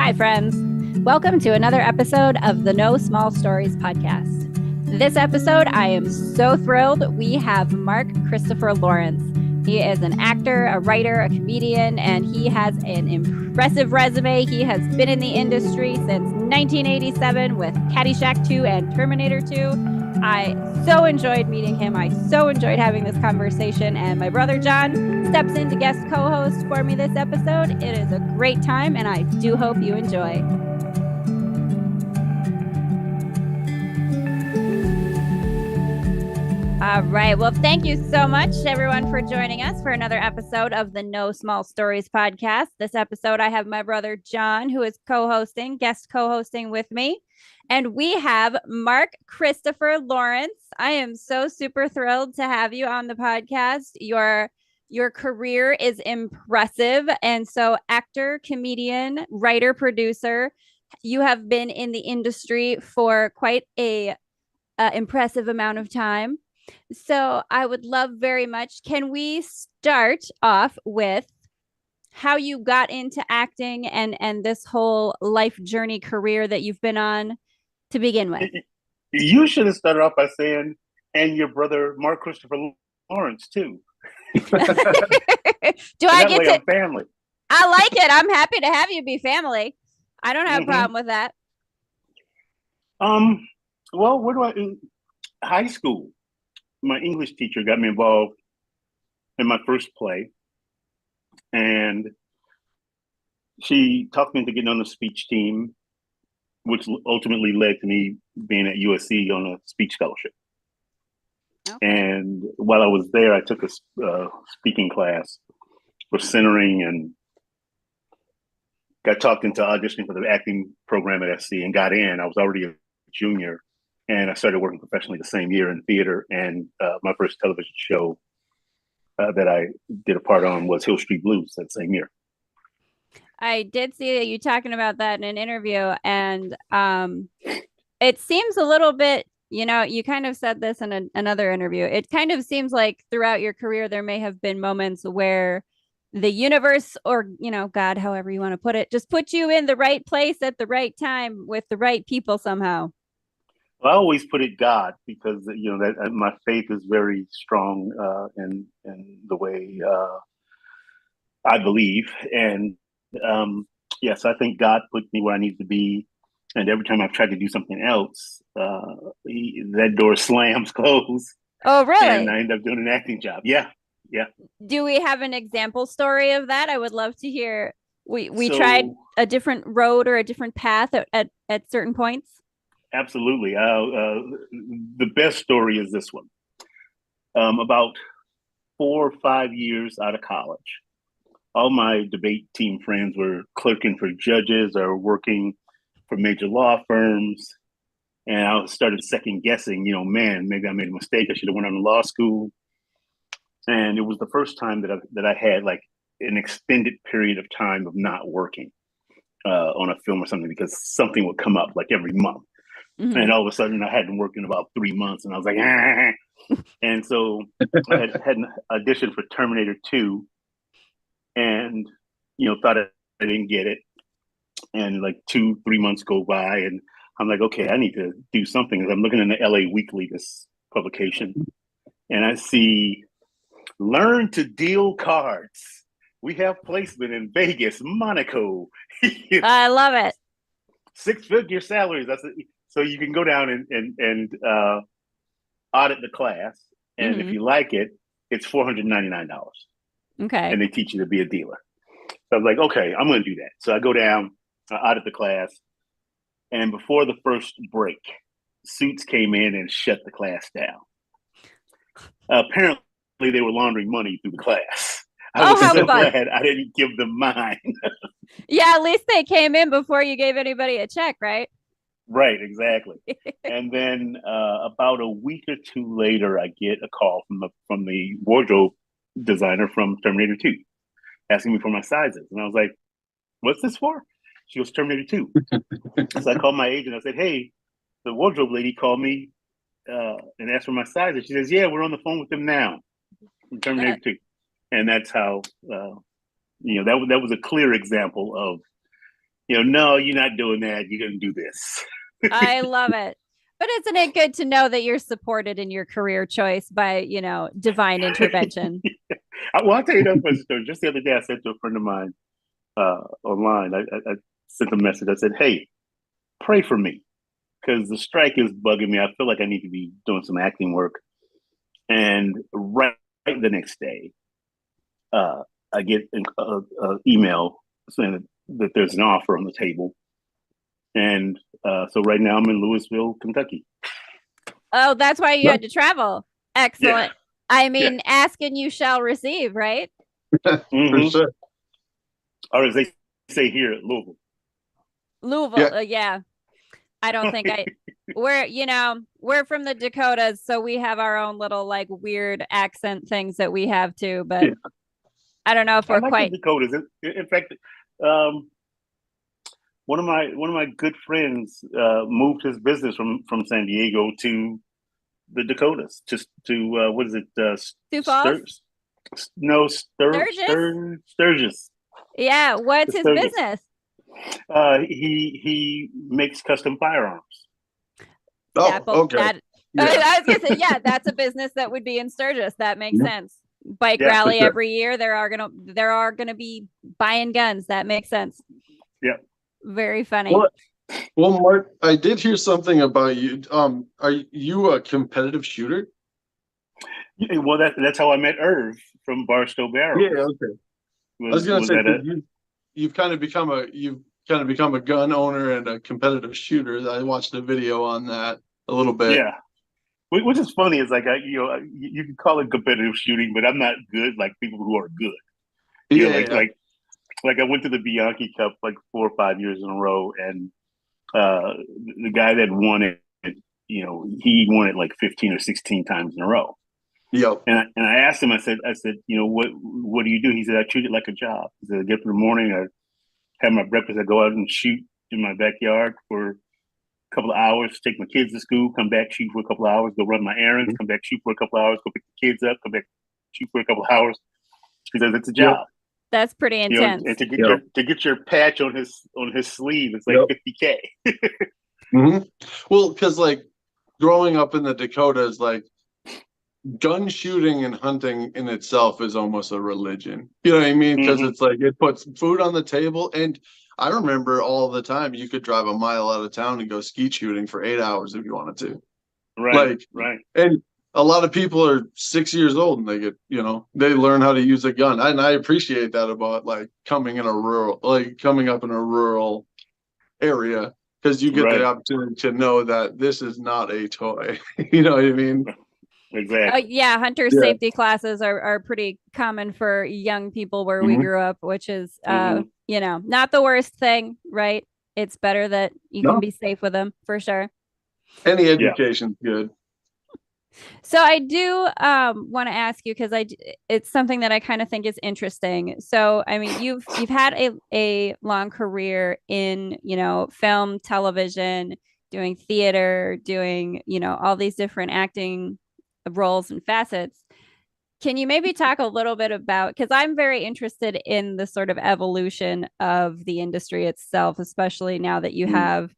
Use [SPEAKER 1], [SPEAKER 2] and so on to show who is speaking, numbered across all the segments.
[SPEAKER 1] Hi, friends. Welcome to another episode of the No Small Stories podcast. This episode, I am so thrilled. We have Mark Christopher Lawrence. He is an actor, a writer, a comedian, and he has an impressive resume. He has been in the industry since 1987 with Caddyshack 2 and Terminator 2. I so enjoyed meeting him. I so enjoyed having this conversation. And my brother John steps in to guest co-host for me this episode. It is a great time, and I do hope you enjoy. All right. Well, thank you so much, everyone, for joining us for another episode of the No Small Stories podcast. This episode, I have my brother John, who is guest co-hosting with me. And we have Mark Christopher Lawrence. I am so super thrilled to have you on the podcast. Your career is impressive. And so actor, comedian, writer, producer, you have been in the industry for quite a impressive amount of time. So I would love very much, can we start off with how you got into acting and this whole life journey career that you've been on to begin with?
[SPEAKER 2] You should have started off by saying, and your brother, Mark Christopher Lawrence, too.
[SPEAKER 1] Do I get to
[SPEAKER 2] family?
[SPEAKER 1] I like it. I'm happy to have you be family. I don't have a problem with that.
[SPEAKER 2] Well, where do in high school? My English teacher got me involved in my first play, and she talked me into getting on the speech team, which ultimately led to me being at USC on a speech scholarship. Okay. And while I was there, I took a speaking class for centering and got talked into auditioning for the acting program at SC and got in. I was already a junior, and I started working professionally the same year in theater. And my first television show that I did a part on was Hill Street Blues that same year.
[SPEAKER 1] I did see you talking about that in an interview, and it seems a little bit, you kind of said this in another interview. It kind of seems like throughout your career, there may have been moments where the universe or, God, however you want to put it, just put you in the right place at the right time with the right people somehow.
[SPEAKER 2] Well, I always put it God because, that my faith is very strong in the way I believe. And yes, I think God put me where I need to be. And every time I've tried to do something else, that door slams closed.
[SPEAKER 1] Oh, really?
[SPEAKER 2] And I end up doing an acting job. Yeah.
[SPEAKER 1] Do we have an example story of that? I would love to hear. We tried a different road or a different path at certain points.
[SPEAKER 2] Absolutely. The best story is this one. About 4 or 5 years out of college, all my debate team friends were clerking for judges or working for major law firms. And I started second guessing, man, maybe I made a mistake. I should have went on to law school. And it was the first time that I had like an extended period of time of not working on a film or something, because something would come up like every month. Mm-hmm. And all of a sudden I hadn't worked in about 3 months, and I was like, ah. And so I had an audition for Terminator 2 and, thought I didn't get it. And like 2-3 months go by, and I'm like, okay, I need to do something. I'm looking in the LA Weekly, this publication, and I see, learn to deal cards. We have placement in Vegas, Monaco.
[SPEAKER 1] I love it.
[SPEAKER 2] 6-figure salaries. So you can go down and audit the class. And if you like it, it's $499.
[SPEAKER 1] Okay.
[SPEAKER 2] And they teach you to be a dealer. So I was like, okay, I'm going to do that. So I go down, I audit the class. And before the first break, Suits came in and shut the class down. Apparently, they were laundering money through the class. I was so glad I didn't give them mine.
[SPEAKER 1] Yeah, at least they came in before you gave anybody a check, right?
[SPEAKER 2] Right, exactly. And then about a week or two later, I get a call from the wardrobe designer from Terminator 2, asking me for my sizes. And I was like, what's this for? She goes, Terminator 2. So I called my agent. I said, hey, the wardrobe lady called me and asked for my sizes. She says, yeah, we're on the phone with them now. From Terminator 2. And that's how, that was a clear example of No, you're not doing that. You're going to do this.
[SPEAKER 1] I love it. But isn't it good to know that you're supported in your career choice by, divine intervention?
[SPEAKER 2] Well, I'll tell you another funny story. Just the other day, I said to a friend of mine online, I sent a message. I said, hey, pray for me because the strike is bugging me. I feel like I need to be doing some acting work. And right the next day, I get an email saying that there's an offer on the table. And so right now I'm in Louisville, Kentucky.
[SPEAKER 1] Oh, that's why you had to travel. Excellent.
[SPEAKER 2] Yeah.
[SPEAKER 1] I mean, ask and you shall receive, right?
[SPEAKER 2] For sure. Or as they say here at Louisville.
[SPEAKER 1] Louisville, yeah. I don't think we're from the Dakotas, so we have our own little like weird accent things that we have too, but I don't know if we're quite
[SPEAKER 2] the Dakotas. In fact, one of my good friends moved his business from San Diego to the Dakotas, just to what is it?
[SPEAKER 1] Sioux Falls?
[SPEAKER 2] Sturgis.
[SPEAKER 1] Yeah, what's his business?
[SPEAKER 2] He makes custom firearms.
[SPEAKER 1] Okay. I was gonna say, yeah, that's a business that would be in Sturgis. That makes sense. Bike rally every year. There are gonna be buying guns. That makes sense.
[SPEAKER 2] Yeah.
[SPEAKER 1] Very funny.
[SPEAKER 3] Well, Mark, I did hear something about you. Are you a competitive shooter?
[SPEAKER 2] Yeah, well, that's how I met Irv from Barstow Barrels.
[SPEAKER 3] Yeah, okay. I was gonna say you've kind of become a gun owner and a competitive shooter. I watched a video on that a little bit.
[SPEAKER 2] Yeah. Which is funny is like you can call it competitive shooting, but I'm not good like people who are good. Like I went to the Bianchi Cup like 4 or 5 years in a row, and the guy that won it, he won it like 15 or 16 times in a row.
[SPEAKER 3] Yep.
[SPEAKER 2] And I asked him, I said, what do you do? He said, I treat it like a job. He said, I get up in the morning, I have my breakfast, I go out and shoot in my backyard for a couple of hours, take my kids to school, come back, shoot for a couple of hours, go run my errands, come back, shoot for a couple of hours, go pick the kids up, come back, shoot for a couple of hours. He says it's a job.
[SPEAKER 1] Yep. That's pretty intense.
[SPEAKER 2] And to get your patch on his sleeve, it's like $50K.
[SPEAKER 3] Well, because like growing up in the Dakotas, like gun shooting and hunting in itself is almost a religion. You know what I mean? Because it's like it puts food on the table. And I remember all the time you could drive a mile out of town and go skeet shooting for 8 hours if you wanted to.
[SPEAKER 2] Right.
[SPEAKER 3] And a lot of people are 6 years old and they get, they learn how to use a gun. And I appreciate that about like coming up in a rural area, because you get the opportunity to know that this is not a toy. You know what I mean?
[SPEAKER 2] Exactly.
[SPEAKER 1] Hunter safety classes are pretty common for young people where we grew up, which is, not the worst thing, right? It's better that you can be safe with them for sure.
[SPEAKER 3] Any education's good.
[SPEAKER 1] So I do want to ask you, because it's something that I kind of think is interesting. So, I mean, you've had a long career in, film, television, doing theater, doing, all these different acting roles and facets. Can you maybe talk a little bit about, because I'm very interested in the sort of evolution of the industry itself, especially now that you have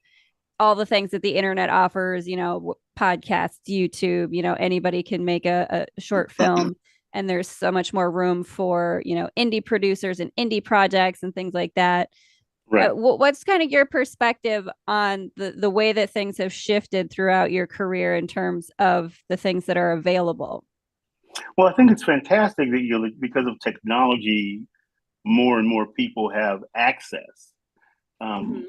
[SPEAKER 1] all the things that the internet offers, podcasts, YouTube, anybody can make a short film, and there's so much more room for, indie producers and indie projects and things like that. Right. What's kind of your perspective on the way that things have shifted throughout your career in terms of the things that are available?
[SPEAKER 2] Well, I think it's fantastic that because of technology, more and more people have access. I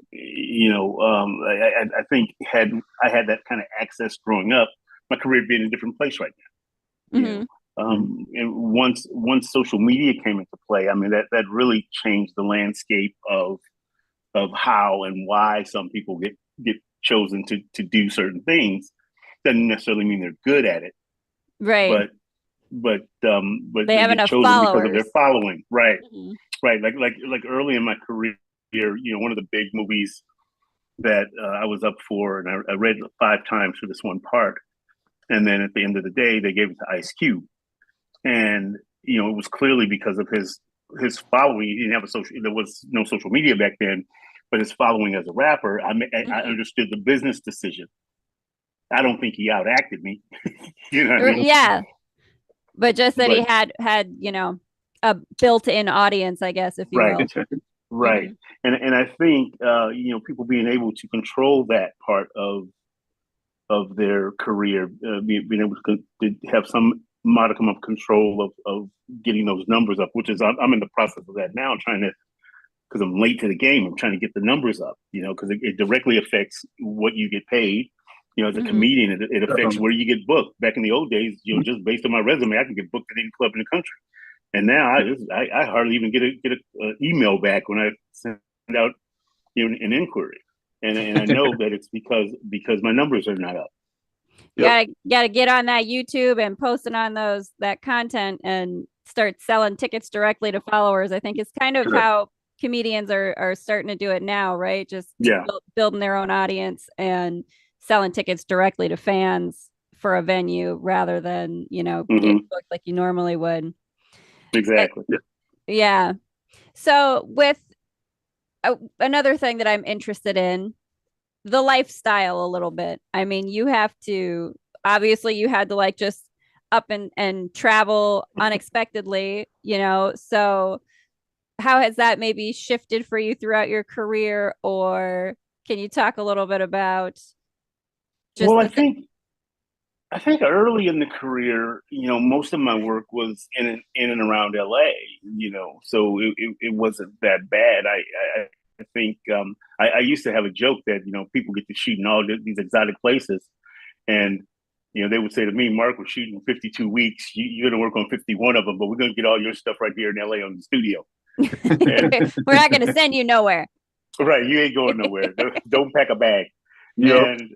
[SPEAKER 2] think had I had that kind of access growing up, my career would be in a different place right now. And once social media came into play, I mean that really changed the landscape of how and why some people get chosen to do certain things. Doesn't necessarily mean they're good at it,
[SPEAKER 1] right?
[SPEAKER 2] But
[SPEAKER 1] they have enough followers
[SPEAKER 2] because of their following, right? Right. Like early in my career, one of the big movies that I was up for, and I read 5 times for this one part, and then at the end of the day, they gave it to Ice Cube, and it was clearly because of his following. He didn't have there was no social media back then, but his following as a rapper, I
[SPEAKER 1] Mm-hmm.
[SPEAKER 2] understood the business decision. I don't think he outacted me. You know what I mean?
[SPEAKER 1] Yeah, but just that he
[SPEAKER 2] But
[SPEAKER 1] had a built-in audience, I guess, if you
[SPEAKER 2] right,
[SPEAKER 1] will.
[SPEAKER 2] right, and I think people being able to control that part of their career, being able to have some modicum of control of getting those numbers up, which is I'm in the process of that now, trying to, because I'm late to the game. I'm trying to get the numbers up, because it directly affects what you get paid. As a comedian, it affects where you get booked. Back in the old days, just based on my resume, I could get booked at any club in the country. And now I hardly even get a email back when I send out an inquiry. And I know that it's because my numbers are not up.
[SPEAKER 1] Gotta get on that YouTube and posting on that content and start selling tickets directly to followers. I think it's kind of how comedians are starting to do it now, right? Just building their own audience and selling tickets directly to fans for a venue rather than getting booked like you normally would.
[SPEAKER 2] Exactly.
[SPEAKER 1] Yeah. So with another thing that I'm interested in, the lifestyle a little bit. I mean, you had to like just up and travel unexpectedly, so how has that maybe shifted for you throughout your career, or can you talk a little bit about just
[SPEAKER 2] I think early in the career, most of my work was in and around LA, so it wasn't that bad. I think I used to have a joke that people get to shoot in all these exotic places, and they would say to me, "Mark, we're shooting 52 weeks. You're going to work on 51 of them, but we're going to get all your stuff right here in LA on the studio.
[SPEAKER 1] We're not going to send you nowhere."
[SPEAKER 2] Right, you ain't going nowhere. Don't pack a bag.
[SPEAKER 3] Yep.
[SPEAKER 2] And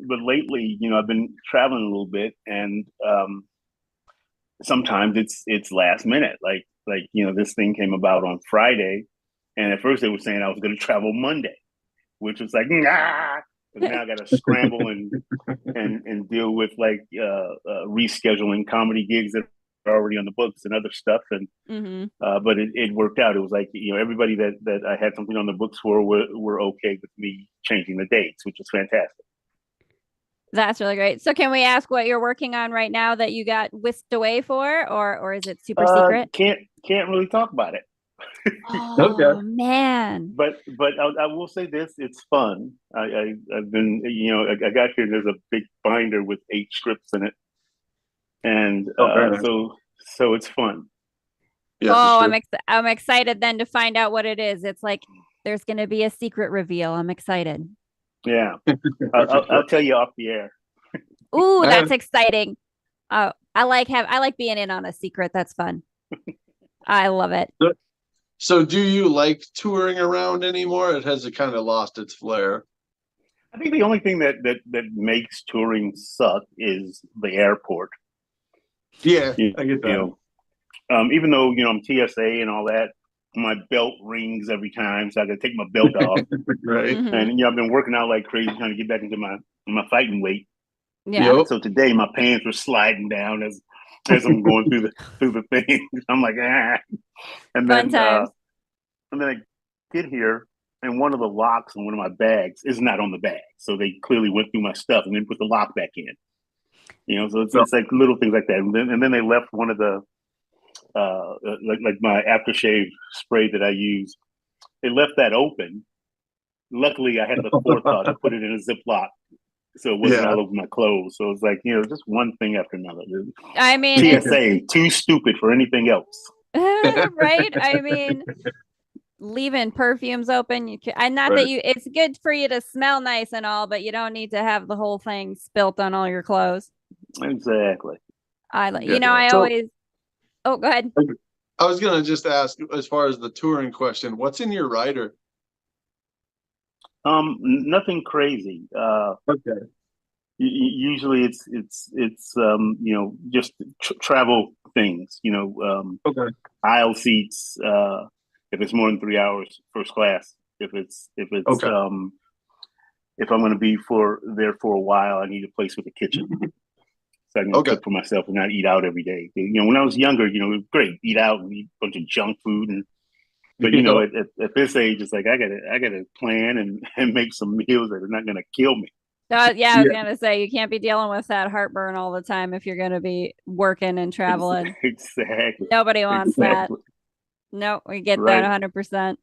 [SPEAKER 2] but lately, I've been traveling a little bit, and sometimes it's last minute. Like this thing came about on Friday. And at first they were saying I was going to travel Monday, which was like, nah, because now I got to scramble and deal with rescheduling comedy gigs that are already on the books and other stuff. And but it worked out. It was like, everybody that I had something on the books for were okay with me changing the dates, which was fantastic.
[SPEAKER 1] That's really great. So can we ask what you're working on right now that you got whisked away for, or is it super secret?
[SPEAKER 2] Can't really talk about it.
[SPEAKER 1] Oh, man.
[SPEAKER 2] But I will say this: it's fun. I've been I got here. There's a big binder with 8 scripts in it, and so it's fun.
[SPEAKER 3] Yeah,
[SPEAKER 1] I'm excited then to find out what it is. It's like there's going to be a secret reveal. I'm excited.
[SPEAKER 2] Yeah, I'll tell you off the air.
[SPEAKER 1] Ooh, that's exciting. I like being in on a secret. That's fun. I love it.
[SPEAKER 3] So do you like touring around anymore? It has kind of lost its flair.
[SPEAKER 2] I think the only thing that makes touring suck is the airport.
[SPEAKER 3] Yeah, I get that.
[SPEAKER 2] Even though I'm TSA and all that, my belt rings every time, so I got to take my belt off.
[SPEAKER 3] Right.
[SPEAKER 2] And I've been working out like crazy trying to get back into my fighting weight.
[SPEAKER 1] Yeah.
[SPEAKER 2] Yep. So today my pants were sliding down as I'm going through the thing. I'm like, ah. And then I get here, and one of the locks on one of my bags is not on the bag. So they clearly went through my stuff and then put the lock back in. So it's like little things like that. And then they left one of the like my aftershave spray that I use. They left that open. Luckily, I had the forethought to put it in a Ziploc, so it wasn't all over my clothes. So it's like, just one thing after another.
[SPEAKER 1] I mean,
[SPEAKER 2] TSA, too stupid for anything else.
[SPEAKER 1] Right? I mean, leaving perfumes open, it's good for you to smell nice and all, but you don't need to have the whole thing spilt on all your clothes.
[SPEAKER 2] Exactly.
[SPEAKER 1] Oh, go ahead.
[SPEAKER 3] I was gonna just ask, as far as the touring question, what's in your rider?
[SPEAKER 2] Nothing crazy.
[SPEAKER 3] Okay.
[SPEAKER 2] Usually it's just travel things.
[SPEAKER 3] Okay.
[SPEAKER 2] Aisle seats. If it's more than 3 hours, first class. If I'm going to be there for a while, I need a place with a kitchen, so I can cook for myself and not eat out every day. When I was younger, it was great, eat out and eat a bunch of junk food and But at this age, it's like I gotta plan and make some meals that are not gonna kill me.
[SPEAKER 1] Yeah, I was gonna say you can't be dealing with that heartburn all the time if you're gonna be working and traveling.
[SPEAKER 2] Exactly.
[SPEAKER 1] Nobody wants that. No, we get that 100%.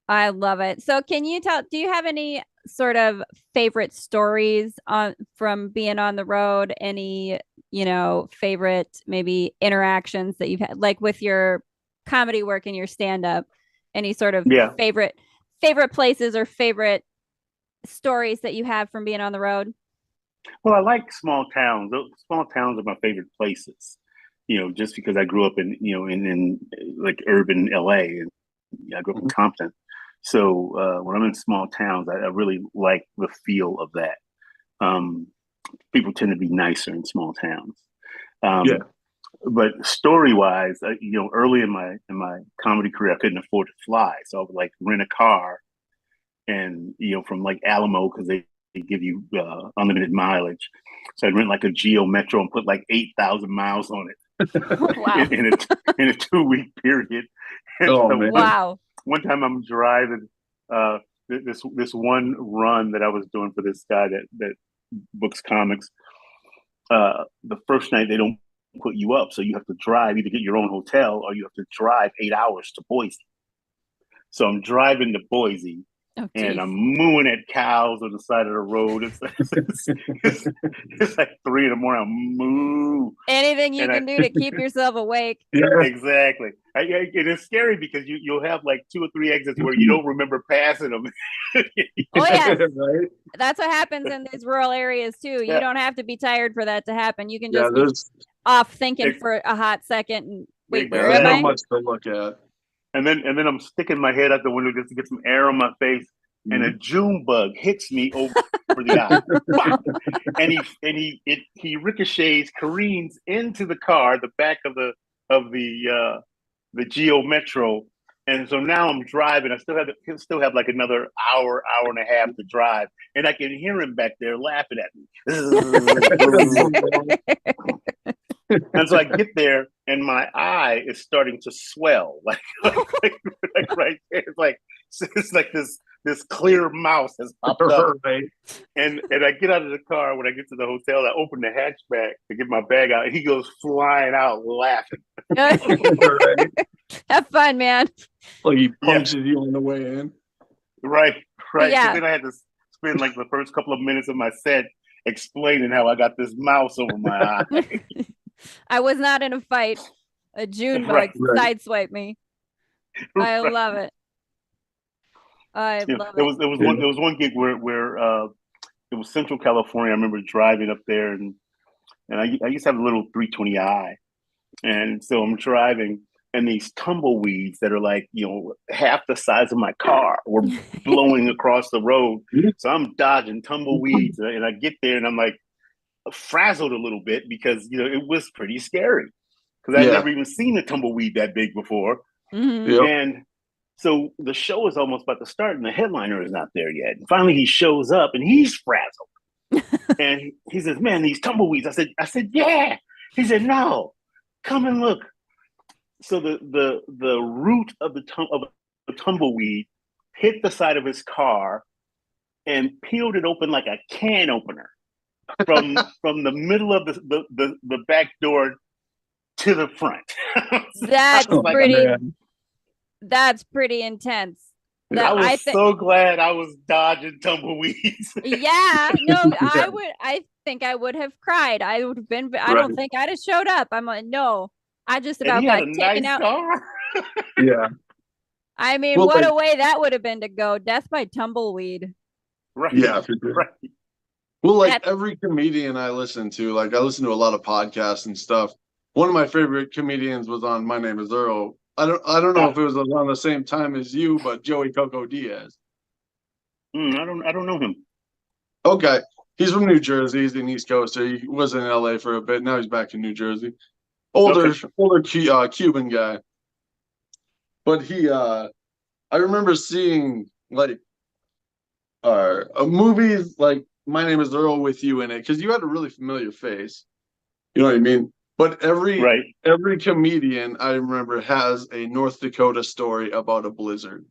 [SPEAKER 1] I love it. So can you do you have any sort of favorite stories from being on the road? Any, favorite maybe interactions that you've had, like with your comedy work and your stand-up? Any sort of favorite places or favorite stories that you have from being on the road?
[SPEAKER 2] Well, I like small towns. Those small towns are my favorite places. Just because I grew up in like urban LA, and I grew up in Compton. So when I'm in small towns, I really like the feel of that. People tend to be nicer in small towns. But story-wise, early in my comedy career, I couldn't afford to fly, so I would like rent a car, and from like Alamo, because they give you unlimited mileage. So I'd rent like a Geo Metro and put like 8,000 miles on it.
[SPEAKER 1] Wow.
[SPEAKER 2] in a 2-week period.
[SPEAKER 1] Wow.
[SPEAKER 2] One time I'm driving this one run that I was doing for this guy that books comics. The first night they don't put you up, so you have to drive, either get your own hotel or you have to drive 8 hours to Boise. So I'm driving to Boise. And I'm mooing at cows on the side of the road. It's like 3 a.m. I'm moo.
[SPEAKER 1] Anything you can do to keep yourself awake.
[SPEAKER 2] Yeah, exactly. It is scary because you'll have like 2 or 3 exits where you don't remember passing them.
[SPEAKER 1] Oh yeah, right? That's what happens in these rural areas too. You don't have to be tired for that to happen. You can just be off thinking for a hot second and wait. Where am I?
[SPEAKER 3] Not much to look at.
[SPEAKER 2] And then I'm sticking my head out the window just to get some air on my face, and a June bug hits me over the eye, and he ricochets, careens into the car, the back of the Geo Metro, and so now I'm driving. I still have like another hour and a half to drive, and I can hear him back there laughing at me. And so I get there, and my eye is starting to swell, like right there. It's like this clear mouse has popped up. Right. And I get out of the car. When I get to the hotel, I open the hatchback to get my bag out. He goes flying out laughing.
[SPEAKER 1] Have fun, man.
[SPEAKER 3] Like he punches you on the way in.
[SPEAKER 2] Right.
[SPEAKER 1] Yeah.
[SPEAKER 2] So then I had to spend like the first couple of minutes of my set explaining how I got this mouse over my eye.
[SPEAKER 1] I was not in a fight. A June bug sideswiped me. I love it. I love it. There
[SPEAKER 2] was one gig where it was Central California. I remember driving up there, and I used to have a little 320i, and so I'm driving, and these tumbleweeds that are like half the size of my car were blowing across the road. So I'm dodging tumbleweeds, and I get there, and I'm like frazzled a little bit because it was pretty scary because I'd never even seen a tumbleweed that big before. And so the show is almost about to start, and the headliner is not there yet. And finally, he shows up, and he's frazzled. And he says, "Man, these tumbleweeds." I said, "Yeah." He said, "No, come and look." So the root of the tumbleweed hit the side of his car and peeled it open like a can opener from the middle of the back door to the front.
[SPEAKER 1] That's pretty intense.
[SPEAKER 2] I was so glad I was dodging tumbleweeds.
[SPEAKER 1] Yeah, no, I think I would have cried. I would have been. I don't think I'd have showed up. I'm like, no, I just about got taken out.
[SPEAKER 2] Car.
[SPEAKER 3] Yeah.
[SPEAKER 1] I mean, what a way that would have been to go. Death by tumbleweed.
[SPEAKER 2] Right.
[SPEAKER 3] Yeah. Right. Well, like every comedian I listen to, like I listen to a lot of podcasts and stuff. One of my favorite comedians was on My Name Is Earl. I don't know if it was around the same time as you, but Joey Coco Diaz.
[SPEAKER 2] I don't know him.
[SPEAKER 3] Okay. He's from New Jersey. He's an East Coaster. He was in LA for a bit. Now he's back in New Jersey. Older Cuban guy. But I remember seeing like a movie like My Name Is Earl with you in it, because you had a really familiar face. You know what I mean? But every
[SPEAKER 2] Right.
[SPEAKER 3] comedian I remember has a North Dakota story about a blizzard,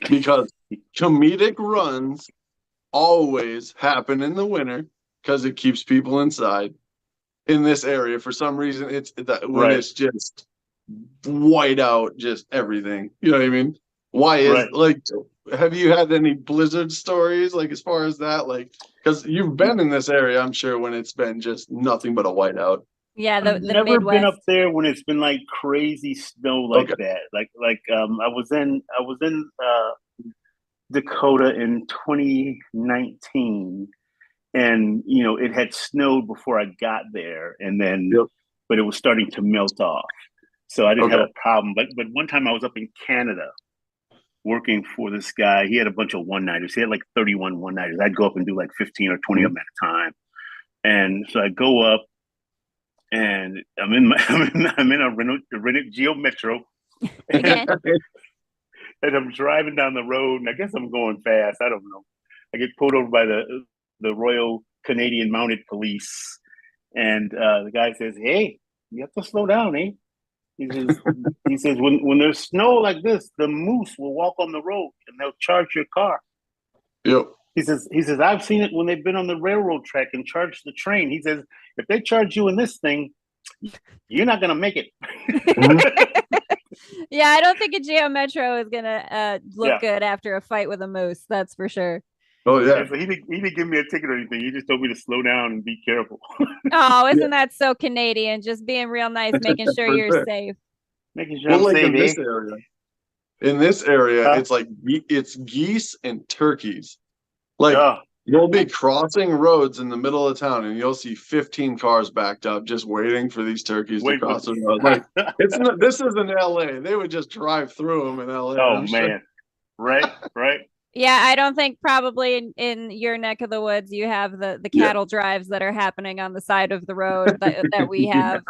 [SPEAKER 3] because comedic runs always happen in the winter because it keeps people inside. In this area, for some reason, it's that when
[SPEAKER 2] Right.
[SPEAKER 3] it's just white out, just everything. You know what I mean? Why is
[SPEAKER 2] Right.
[SPEAKER 3] like? Have you had any blizzard stories, like, as far as that? Like, because you've been in this area, I'm sure, when it's been just nothing but a whiteout.
[SPEAKER 1] Yeah,
[SPEAKER 2] I've
[SPEAKER 1] the
[SPEAKER 2] never been
[SPEAKER 1] Midwest.
[SPEAKER 2] up there when it's been like crazy snow like
[SPEAKER 3] Okay.
[SPEAKER 2] that. I was in Dakota in 2019, and it had snowed before I got there, and then
[SPEAKER 3] Yep.
[SPEAKER 2] but it was starting to melt off, so I didn't have
[SPEAKER 3] Okay.
[SPEAKER 2] a problem. But one time I was up in Canada working for this guy. He had a bunch of one-nighters. He had like 31 one-nighters. I'd go up and do like 15 or 20 of them at a time. And so I go up, and I'm in a Renault Geo Metro,
[SPEAKER 1] Again.
[SPEAKER 2] and I'm driving down the road, and I guess I'm going fast. I don't know. I get pulled over by the Royal Canadian Mounted Police, and the guy says, "Hey, you have to slow down, eh?" He says, when there's snow like this, the moose will walk on the road and they'll charge your car.
[SPEAKER 3] Yep.
[SPEAKER 2] He says, I've seen it when they've been on the railroad track and charged the train. He says, if they charge you in this thing, you're not gonna make it.
[SPEAKER 1] Yeah, I don't think a Geo Metro is gonna look
[SPEAKER 2] Yeah.
[SPEAKER 1] good after a fight with a moose. That's for sure.
[SPEAKER 3] Oh yeah.
[SPEAKER 2] And so he didn't give me a ticket or anything. He just told me to slow down and be careful.
[SPEAKER 1] Oh, isn't that so Canadian? Just being real nice, making sure
[SPEAKER 3] For
[SPEAKER 1] you're
[SPEAKER 3] sure.
[SPEAKER 1] safe.
[SPEAKER 2] Making sure
[SPEAKER 3] Well,
[SPEAKER 2] I'm
[SPEAKER 3] like
[SPEAKER 2] safe,
[SPEAKER 3] in this
[SPEAKER 2] eh?
[SPEAKER 3] area. In this area,
[SPEAKER 2] Huh?
[SPEAKER 3] it's like it's geese and turkeys. Like,
[SPEAKER 2] Oh,
[SPEAKER 3] you'll be crossing roads in the middle of town, and you'll see 15 cars backed up, just waiting for these turkeys to
[SPEAKER 2] wait.
[SPEAKER 3] cross the road. Like, it's not. This isn't LA. They would just drive through them in LA.
[SPEAKER 2] Oh
[SPEAKER 3] I'm sure.
[SPEAKER 2] man. Right.
[SPEAKER 1] Yeah, I don't think probably in your neck of the woods you have the
[SPEAKER 3] Yeah.
[SPEAKER 1] cattle drives that are happening on the side of the road that we have.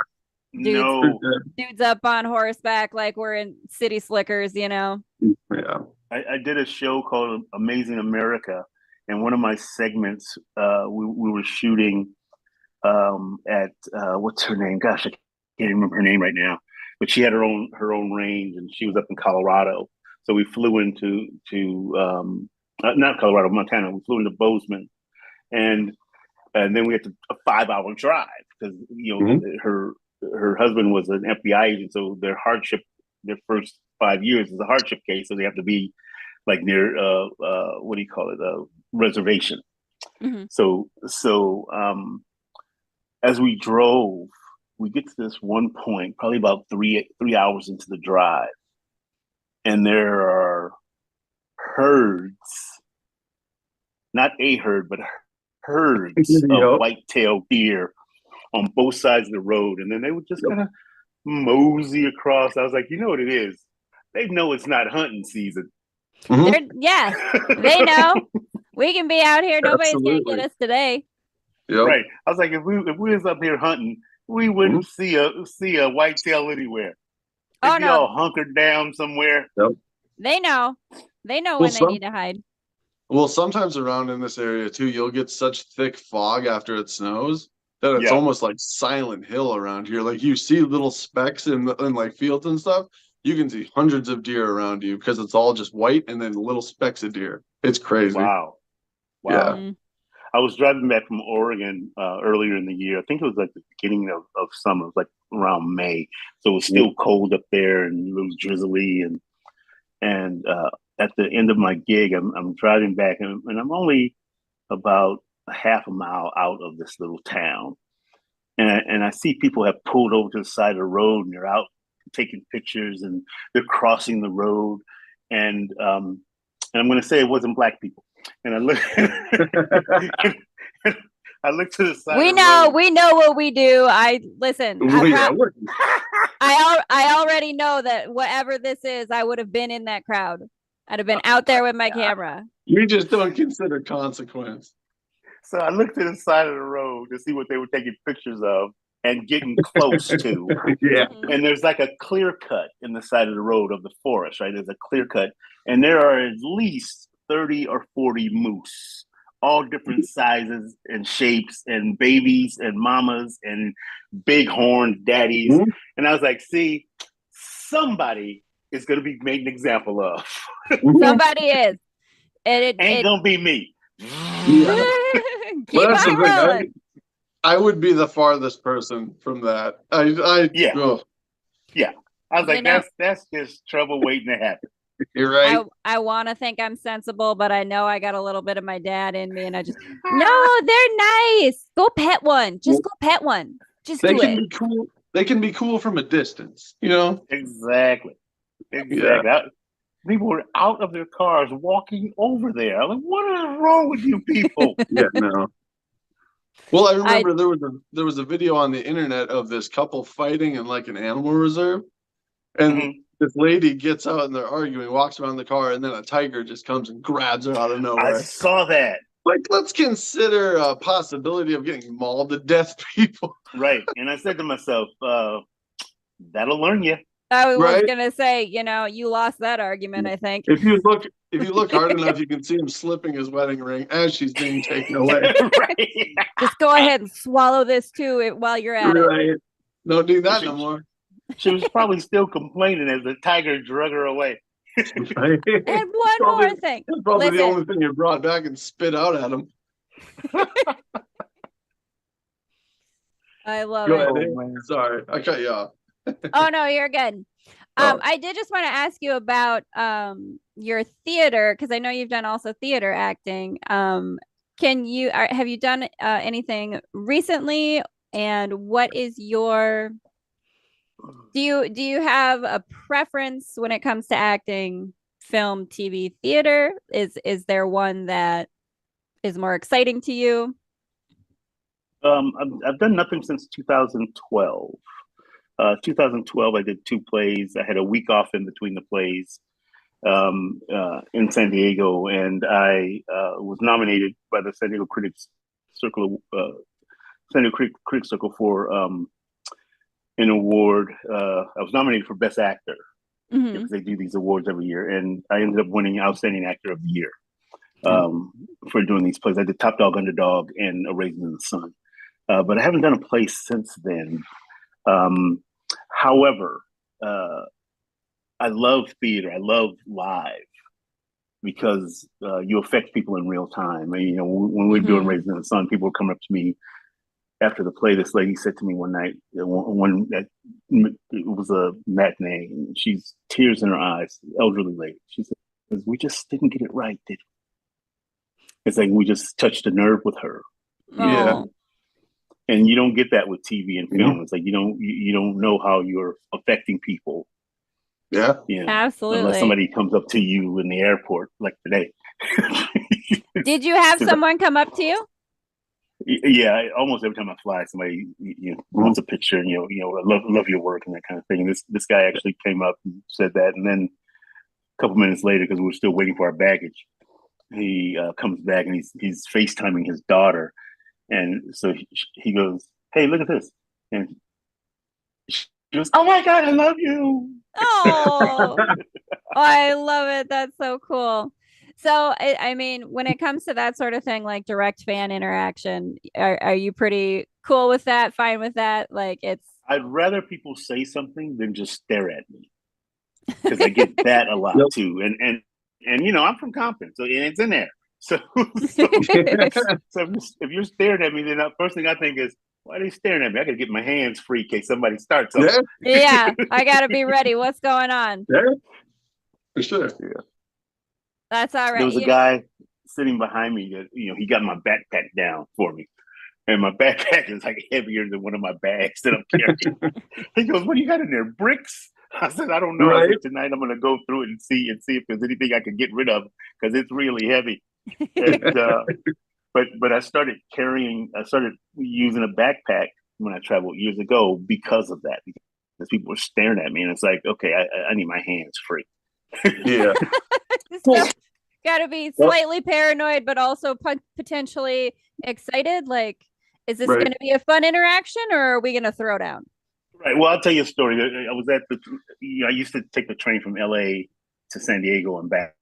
[SPEAKER 2] No.
[SPEAKER 1] Dudes up on horseback like we're in city slickers,
[SPEAKER 3] Yeah.
[SPEAKER 2] I did a show called Amazing America, and one of my segments, we were shooting at what's her name? Gosh, I can't remember her name right now. But she had her own range, and she was up in Colorado. So we flew into not Colorado, Montana. We flew into Bozeman, and then we had a 5-hour drive because her husband was an FBI agent, so their first 5 years is a hardship case, so they have to be like near what do you call it, a reservation.
[SPEAKER 1] Mm-hmm.
[SPEAKER 2] So as we drove, we get to this one point, probably about 3 hours into the drive, and there are herds, not a herd, but herds of white-tailed deer on both sides of the road, and then they would just kind of mosey across. I was like, you know what it is? They know it's not hunting season.
[SPEAKER 1] Yeah, they know. We can be out here. Nobody's gonna get us today.
[SPEAKER 3] Yep.
[SPEAKER 2] Right. I was like, if we was up here hunting, we wouldn't see a whitetail anywhere. They'd be all hunkered down somewhere.
[SPEAKER 3] Yep.
[SPEAKER 1] They know. They know when they need to hide.
[SPEAKER 3] Well, sometimes around in this area too, you'll get such thick fog after it snows that it's almost like Silent Hill around here. Like, you see little specks in like fields and stuff. You can see hundreds of deer around you because it's all just white and then little specks of deer. It's crazy.
[SPEAKER 2] Wow.
[SPEAKER 3] Yeah.
[SPEAKER 1] Mm-hmm.
[SPEAKER 2] I was driving back from Oregon earlier in the year. I think it was like the beginning of summer, it was like around May. So it was still cold up there and a little drizzly. And at the end of my gig, I'm driving back, and I'm only about a half a mile out of this little town. And I see people have pulled over to the side of the road, and they're out taking pictures, and they're crossing the road. And I'm going to say it wasn't black people. And I look, I look to the side.
[SPEAKER 1] We know what we do. I already know that whatever this is, I would have been in that crowd. I'd have been out there with my camera.
[SPEAKER 3] We just don't consider consequence.
[SPEAKER 2] So I looked to the side of the road to see what they were taking pictures of and getting close to.
[SPEAKER 3] Yeah.
[SPEAKER 2] And there's like a clear cut in the side of the road of the forest, right? There's a clear cut, and there are at least 30 or 40 moose all different sizes and shapes, and babies and mamas and big horn daddies.
[SPEAKER 3] Mhm.
[SPEAKER 2] And I was like, see, somebody is going to be made an example of.
[SPEAKER 1] Somebody is. And
[SPEAKER 2] Ain't going to be me.
[SPEAKER 3] Yeah.
[SPEAKER 1] keep
[SPEAKER 3] Well, that's
[SPEAKER 1] on
[SPEAKER 3] the thing.
[SPEAKER 1] rolling.
[SPEAKER 3] I would be the farthest person from that.
[SPEAKER 2] Yeah.
[SPEAKER 3] Ugh,
[SPEAKER 2] I was like,
[SPEAKER 1] You know-
[SPEAKER 2] that's just trouble waiting to happen.
[SPEAKER 3] you're right.
[SPEAKER 1] I want to think I'm sensible, but I know I got a little bit of my dad in me, and I just no, they're nice. Go pet one. Just go pet one. Just
[SPEAKER 3] They
[SPEAKER 1] do
[SPEAKER 3] can
[SPEAKER 1] it.
[SPEAKER 3] be cool. They can be cool from a distance, you know?
[SPEAKER 2] Exactly. People were out of their cars walking over there. I'm like, what is wrong with you people?
[SPEAKER 3] Yeah, no. Well, I remember there was a video on the internet of this couple fighting in like an animal reserve, and
[SPEAKER 2] Mhm.
[SPEAKER 3] this lady gets out and they're arguing, walks around the car, and then a tiger just comes and grabs her out of
[SPEAKER 2] I
[SPEAKER 3] nowhere.
[SPEAKER 2] saw that.
[SPEAKER 3] Like, let's consider a possibility of getting mauled to death, people.
[SPEAKER 2] Right. And I said to myself, that'll learn you.
[SPEAKER 1] I was
[SPEAKER 3] Right?
[SPEAKER 1] gonna say, you lost that argument, I think.
[SPEAKER 3] If you look hard enough, you can see him slipping his wedding ring as she's being taken away.
[SPEAKER 2] Right.
[SPEAKER 1] Just go ahead and swallow this too while you're at it.
[SPEAKER 3] Right? Don't do that no more.
[SPEAKER 2] She was probably still complaining as the tiger drug her away.
[SPEAKER 3] Right?
[SPEAKER 1] And one
[SPEAKER 3] Probably-
[SPEAKER 1] more thing.
[SPEAKER 3] That's probably the
[SPEAKER 1] Listen.
[SPEAKER 3] only thing you brought back and spit out at him.
[SPEAKER 1] I love
[SPEAKER 3] Go
[SPEAKER 1] it.
[SPEAKER 3] ahead.
[SPEAKER 2] Oh, man.
[SPEAKER 3] Sorry, I cut you off.
[SPEAKER 1] Oh no, you're good.
[SPEAKER 3] Oh.
[SPEAKER 1] I did just want to ask you about your theater, because I know you've done also theater acting. Have you done anything recently? And what is your do you have a preference when it comes to acting, film, TV, theater? Is there one that is more exciting to you?
[SPEAKER 2] I've done nothing since 2012. 2012, I did 2 plays. I had a week off in between the plays in San Diego, and I was nominated by the San Diego Critics Circle, Critics Circle for an award. I was nominated for Best Actor
[SPEAKER 1] Mhm.
[SPEAKER 2] because they do these awards every year, and I ended up winning Outstanding Actor of the Year for doing these plays. I did Top Dog, Underdog, and A Raisin in the Sun, but I haven't done a play since then. However, I love theater. I love live because you affect people in real time. And, when we're doing Raisin in the Sun, people would come up to me after the play. This lady said to me one night, it was a matinee, and she's tears in her eyes, elderly lady. She said, "We just didn't get it right, did we?" It's like we just touched a nerve with her.
[SPEAKER 3] Yeah.
[SPEAKER 1] Oh.
[SPEAKER 2] And you don't get that with TV and film. It's like you don't know how you're affecting people.
[SPEAKER 3] Yeah.
[SPEAKER 1] Absolutely.
[SPEAKER 2] Unless somebody comes up to you in the airport, like today.
[SPEAKER 1] Did you have someone come up to you?
[SPEAKER 2] Yeah, almost every time I fly, somebody wants a picture, and I love your work and that kind of thing. And this guy actually came up and said that, and then a couple minutes later, because we were still waiting for our baggage, he comes back and he's FaceTiming his daughter. And so he goes, "Hey, look at this." And she goes, "Oh my God, I love you."
[SPEAKER 1] Oh, I love it. That's so cool. So, I mean, when it comes to that sort of thing, like direct fan interaction, are you pretty cool with that? Fine with that? Like, it's.
[SPEAKER 2] I'd rather people say something than just stare at me, because I get that a lot too. And I'm from Compton, so it's in there. So if you're staring at me, then the first thing I think is, why are they staring at me? I gotta get my hands free in case somebody starts something.
[SPEAKER 1] Yeah, I gotta be ready. What's going on?
[SPEAKER 3] Yeah, for sure.
[SPEAKER 2] Yeah.
[SPEAKER 1] That's all right.
[SPEAKER 2] There was a guy sitting behind me that he got my backpack down for me, and my backpack is like heavier than one of my bags that I'm carrying. He goes, "What do you got in there? Bricks?" I said, "I don't know."
[SPEAKER 3] Right.
[SPEAKER 2] I said, "Tonight I'm gonna go through it and see if there's anything I can get rid of, because it's really heavy." And, but I started using a backpack when I traveled years ago because of that, because people were staring at me, and it's like, okay, I need my hands free.
[SPEAKER 3] Yeah.
[SPEAKER 1] Got to be slightly paranoid, but also potentially excited. Like, is this going to be a fun interaction, or are we going to throw down?
[SPEAKER 2] Right. Well, I'll tell you a story. I was I used to take the train from LA to San Diego and back.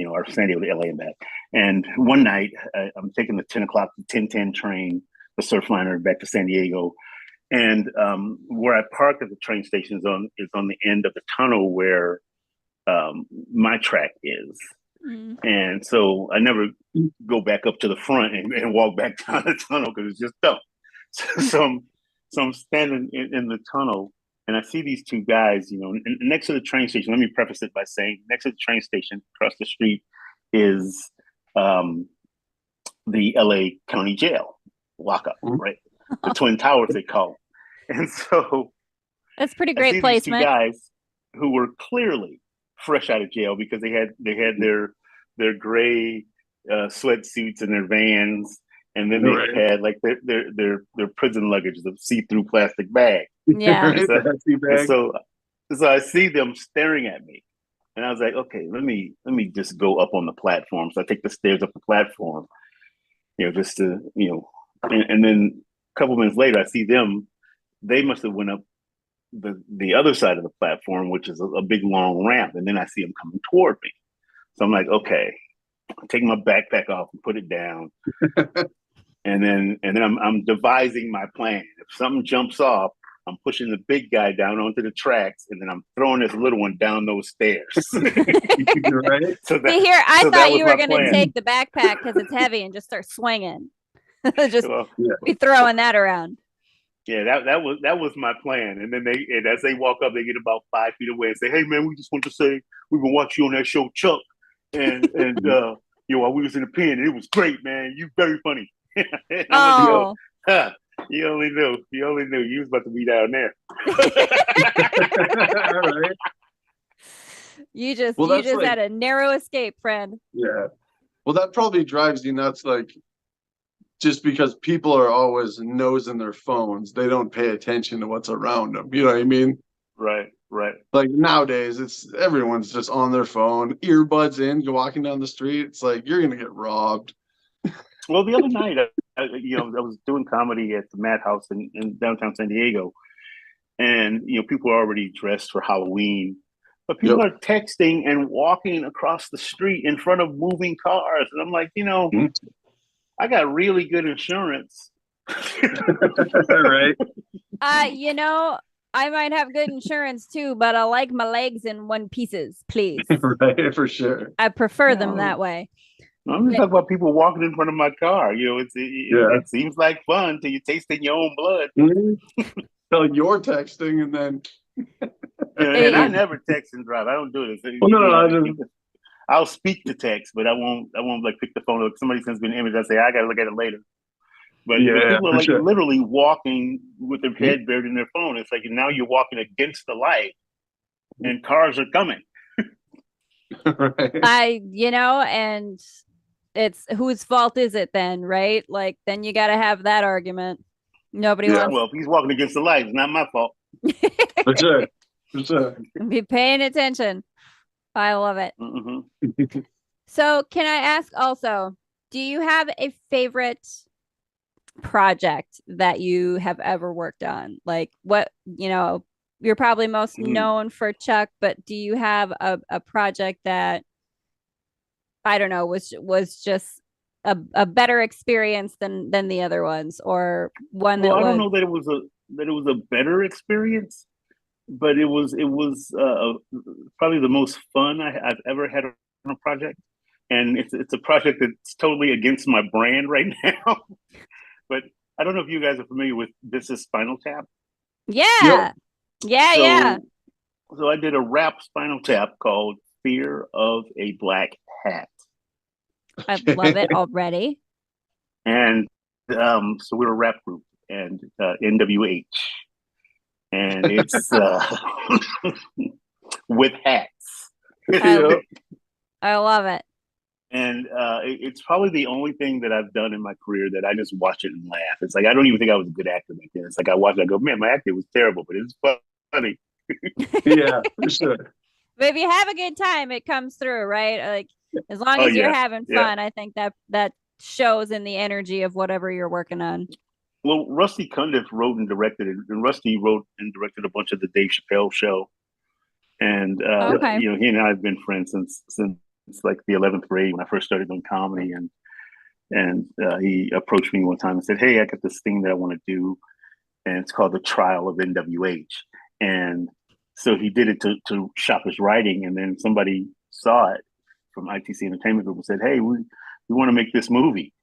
[SPEAKER 2] or San Diego to LA and back. And one night, I'm taking the 10 o'clock, the 10:10 train, the Surfliner back to San Diego. And where I parked at the train station is on the end of the tunnel where my track is.
[SPEAKER 1] Mm.
[SPEAKER 2] And so I never go back up to the front and walk back down the tunnel because it's just dumb. So I'm standing in the tunnel and I see these two guys, next to the train station. Let me preface it by saying next to the train station across the street is the LA County Jail lockup, right? The Twin Towers, they call it. And so
[SPEAKER 1] that's pretty great placement.
[SPEAKER 2] These two guys who were clearly fresh out of jail because they had their gray sweatsuits and their Vans, and then they had like their prison luggage, the see-through plastic bag.
[SPEAKER 1] Yeah.
[SPEAKER 2] So I see them staring at me, and I was like, okay, let me just go up on the platform. So I take the stairs up the platform, just to and then a couple minutes later, I see them. They must have went up the other side of the platform, which is a big long ramp, and then I see them coming toward me. So I'm like, okay, I take my backpack off and put it down, and then I'm devising my plan. If something jumps off, I'm pushing the big guy down onto the tracks, and then I'm throwing this little one down those stairs.
[SPEAKER 3] Right?
[SPEAKER 1] I thought you were going to take the backpack because it's heavy and just start swinging, just be throwing that around.
[SPEAKER 2] Yeah, that was my plan. And then as they walk up, they get about 5 feet away and say, "Hey man, we just want to say we've been watching you on that show, Chuck, and while we was in the pen, and it was great, man. You very funny."
[SPEAKER 1] Oh,
[SPEAKER 2] you only knew you was about to be down there.
[SPEAKER 3] All right.
[SPEAKER 1] You just had a narrow escape, friend.
[SPEAKER 3] Yeah. Well, that probably drives you nuts, like, just because people are always nosing their phones, they don't pay attention to what's around them. You know what I mean?
[SPEAKER 2] Right.
[SPEAKER 3] Like nowadays, everyone's just on their phone, earbuds in, you're walking down the street. It's like you're gonna get robbed.
[SPEAKER 2] Well, the other night, I was doing comedy at the Madhouse in downtown San Diego, and people are already dressed for Halloween, but people are texting and walking across the street in front of moving cars, and I'm like, I got really good insurance.
[SPEAKER 3] Right.
[SPEAKER 1] I might have good insurance too, but I like my legs in one pieces, please.
[SPEAKER 3] Right, for sure.
[SPEAKER 1] I prefer them that way.
[SPEAKER 2] I'm just talking about people walking in front of my car. It seems like fun till you taste in your own blood.
[SPEAKER 3] Till you're texting and then.
[SPEAKER 2] And I never text and drive. I don't do it. I'll speak to text, but I won't like pick the phone up. If somebody sends me an image, I say I gotta look at it later. But people are like literally walking with their head buried in their phone. It's like now you're walking against the light, and cars are coming.
[SPEAKER 3] Right.
[SPEAKER 1] And it's whose fault is it then, right? Like then you got to have that argument. Nobody wants.
[SPEAKER 2] Well, if he's walking against the light, it's not my fault.
[SPEAKER 3] For sure.
[SPEAKER 1] Be paying attention. I love it.
[SPEAKER 2] Mm-hmm.
[SPEAKER 1] So can I ask also, do you have a favorite project that you have ever worked on? Like what, you're probably most known for Chuck, but do you have a project that, I don't know, was just a better experience than the other ones, or one that
[SPEAKER 2] I don't know that it was a better experience, but it was probably the most fun I've ever had on a project, and it's a project that's totally against my brand right now. But I don't know if you guys are familiar with This Is Spinal Tap.
[SPEAKER 1] Yeah.
[SPEAKER 2] So I did a rap Spinal Tap called "Fear of a Black Hat."
[SPEAKER 1] I love it already.
[SPEAKER 2] And so we're a rap group, and NWH. And it's with hats.
[SPEAKER 1] I love it.
[SPEAKER 2] And it's probably the only thing that I've done in my career that I just watch it and laugh. It's like I don't even think I was a good actor back then. It's like I watch it, I go, man, my acting was terrible, but it's funny.
[SPEAKER 3] Yeah, for sure.
[SPEAKER 1] But if you have a good time, it comes through, right? Like as long as you're having fun, I think that shows in the energy of whatever you're working on.
[SPEAKER 2] Well, Rusty Cundiff wrote and directed it, and Rusty wrote and directed a bunch of the Dave Chappelle show. And he and I have been friends since like the 11th grade when I first started doing comedy, and he approached me one time and said, "Hey, I got this thing that I want to do, and it's called the Trial of NWH." And so he did it to shop his writing, and then somebody saw it from ITC Entertainment Group and said, "Hey, we want to make this movie,"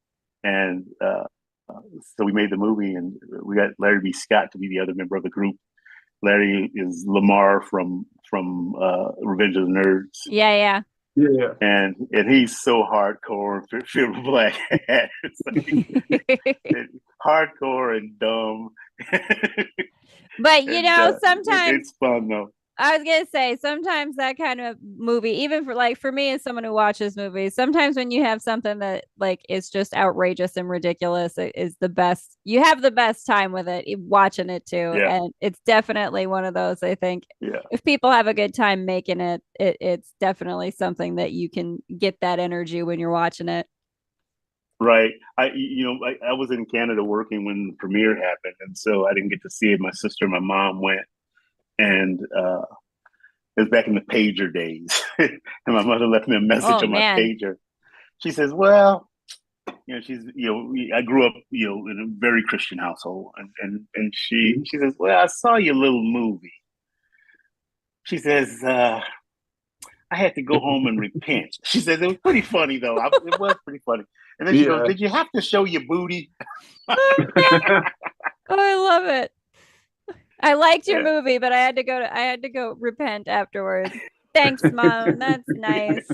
[SPEAKER 2] and so we made the movie, and we got Larry B. Scott to be the other member of the group. Larry is Lamar from Revenge of the Nerds.
[SPEAKER 1] Yeah.
[SPEAKER 2] And he's so hardcore, filled with black hat. Hardcore and dumb.
[SPEAKER 1] But sometimes
[SPEAKER 2] it's fun though.
[SPEAKER 1] I was gonna say sometimes that kind of movie, even for me as someone who watches movies, sometimes when you have something that like is just outrageous and ridiculous, it is the best. You have the best time with it watching it too,
[SPEAKER 2] Yeah.
[SPEAKER 1] and it's definitely one of those. I think
[SPEAKER 2] Yeah.
[SPEAKER 1] if people have a good time making it, it's definitely something that you can get that energy when you're watching it.
[SPEAKER 2] Right. I was in Canada working when the premiere happened, and so I didn't get to see it. My sister and my mom went, and it was back in the pager days. And my mother left me a message on my pager. She says, "Well, I grew up, in a very Christian household, and she says, well, I saw your little movie." She says, "I had to go home and repent." She says, "It was pretty funny though. It was pretty funny." And then she goes, "Did you have to show your booty?"
[SPEAKER 1] Oh, I love it. I liked your movie, but I had to go repent afterwards. Thanks, Mom. That's nice.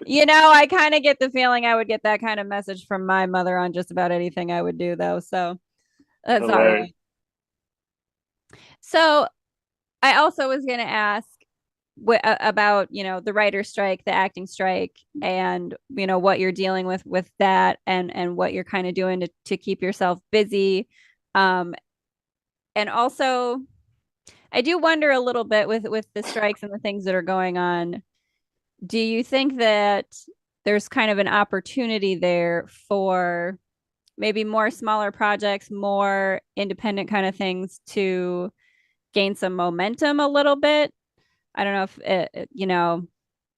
[SPEAKER 1] I kind of get the feeling I would get that kind of message from my mother on just about anything I would do, though. So that's all right. So I also was going to ask about, the writer's strike, the acting strike, and, what you're dealing with that and what you're kind of doing to keep yourself busy. And also, I do wonder a little bit with the strikes and the things that are going on. Do you think that there's kind of an opportunity there for maybe more smaller projects, more independent kind of things to gain some momentum a little bit? I don't know if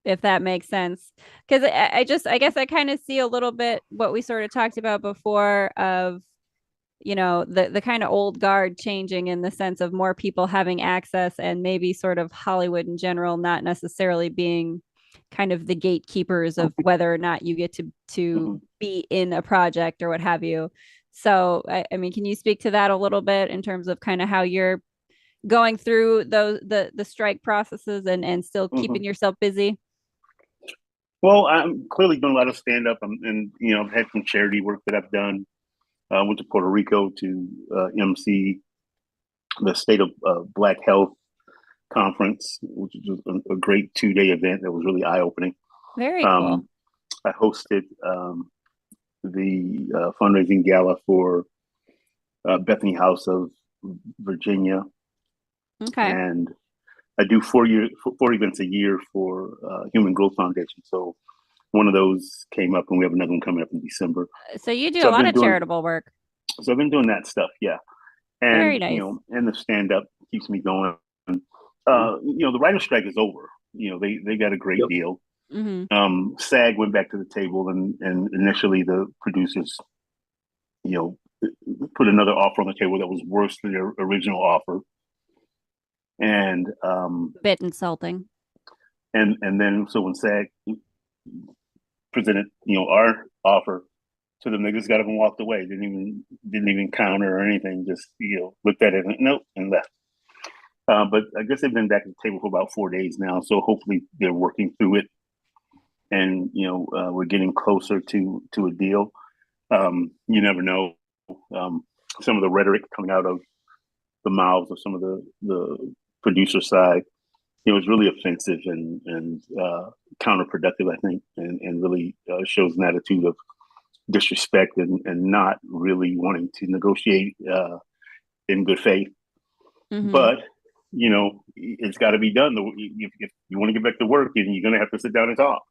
[SPEAKER 1] if that makes sense, because I guess I kind of see a little bit what we sort of talked about before of the kind of old guard changing in the sense of more people having access, and maybe sort of Hollywood in general not necessarily being kind of the gatekeepers of whether or not you get to be in a project or what have you. So I mean, can you speak to that a little bit in terms of kind of how you're going through the strike processes and still keeping yourself busy?
[SPEAKER 2] Well, I'm clearly doing a lot of stand up, and I've had some charity work that I've done. Went to Puerto Rico to MC the State of Black Health Conference, which was a great 2-day event that was really eye-opening.
[SPEAKER 1] Very cool.
[SPEAKER 2] I hosted the fundraising gala for Bethany House of Virginia.
[SPEAKER 1] Okay.
[SPEAKER 2] And I do 4 events a year for Human Growth Foundation. So one of those came up, and we have another one coming up in December.
[SPEAKER 1] So you do a lot of charitable work.
[SPEAKER 2] So I've been doing that stuff, yeah. And
[SPEAKER 1] very nice.
[SPEAKER 2] And the stand up keeps me going. The writer's strike is over. They got a great deal. SAG went back to the table, and initially the producers, put another offer on the table that was worse than their original offer. And
[SPEAKER 1] bit insulting.
[SPEAKER 2] And then so when SAG presented our offer to them, they just got up and walked away. Didn't even counter or anything. Just looked at it and nope, and left. But I guess they've been back at the table for about 4 days now. So hopefully they're working through it, and we're getting closer to a deal. You never know. Some of the rhetoric coming out of the mouths of some of the producer side, was really offensive and counterproductive, I think, and really shows an attitude of disrespect and not really wanting to negotiate in good faith. But it's got to be done. If you want to get back to work, and you're going to have to sit down and talk.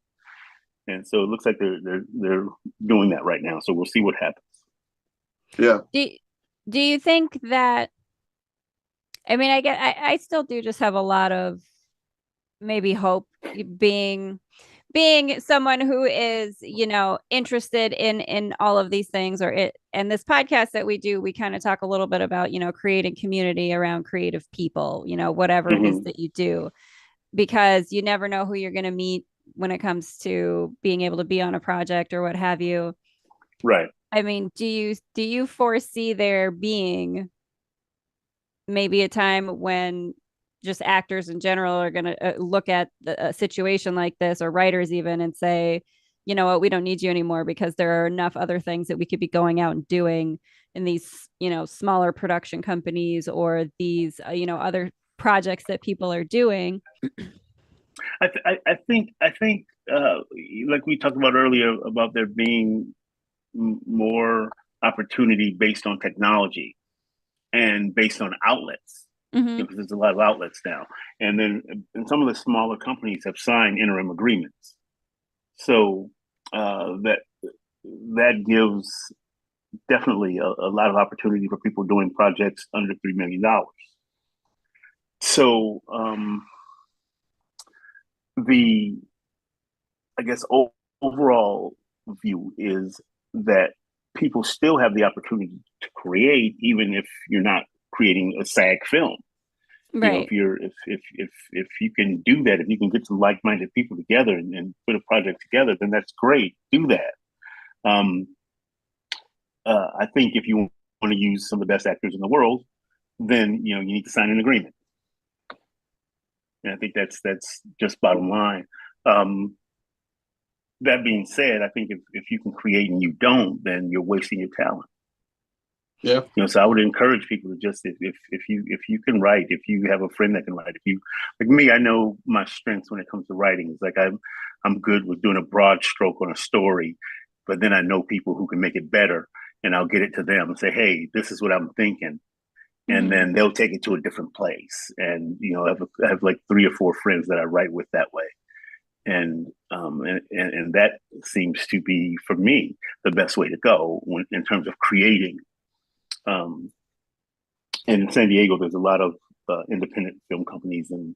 [SPEAKER 2] And so it looks like they're doing that right now. So we'll see what happens.
[SPEAKER 3] Yeah.
[SPEAKER 1] Do you think that? I mean, I still do just have a lot of maybe hope, being being someone who is, interested in all of these things, and this podcast that we do, we kind of talk a little bit about, creating community around creative people, whatever it is that you do, because you never know who you're going to meet when it comes to being able to be on a project or what have you.
[SPEAKER 2] Right.
[SPEAKER 1] I mean, do you foresee there being maybe a time when just actors in general are going to look at a situation like this, or writers even, and say, you know what, we don't need you anymore because there are enough other things that we could be going out and doing in these, smaller production companies, or these, other projects that people are doing?
[SPEAKER 2] I think like we talked about earlier about there being more opportunity based on technology and based on outlets, because there's a lot of outlets now. And then and some of the smaller companies have signed interim agreements. So that gives definitely a lot of opportunity for people doing projects under $3 million. So the, I guess, overall view is that people still have the opportunity to create, even if you're not creating a SAG film.
[SPEAKER 1] Right.
[SPEAKER 2] If you can do that, if you can get some like-minded people together and put a project together, then that's great. Do that. I think if you want to use some of the best actors in the world, then you need to sign an agreement. And I think that's just bottom line. That being said, I think if you can create and you don't, then you're wasting your talent.
[SPEAKER 3] Yeah.
[SPEAKER 2] So I would encourage people to just, if you can write, if you have a friend that can write, if you, like me, I know my strengths when it comes to writing. It's like I'm good with doing a broad stroke on a story, but then I know people who can make it better, and I'll get it to them and say, hey, this is what I'm thinking. And then they'll take it to a different place. And, I have like 3 or 4 friends that I write with that way. And that seems to be, for me, the best way to go in terms of creating. And in San Diego, there's a lot of independent film companies, and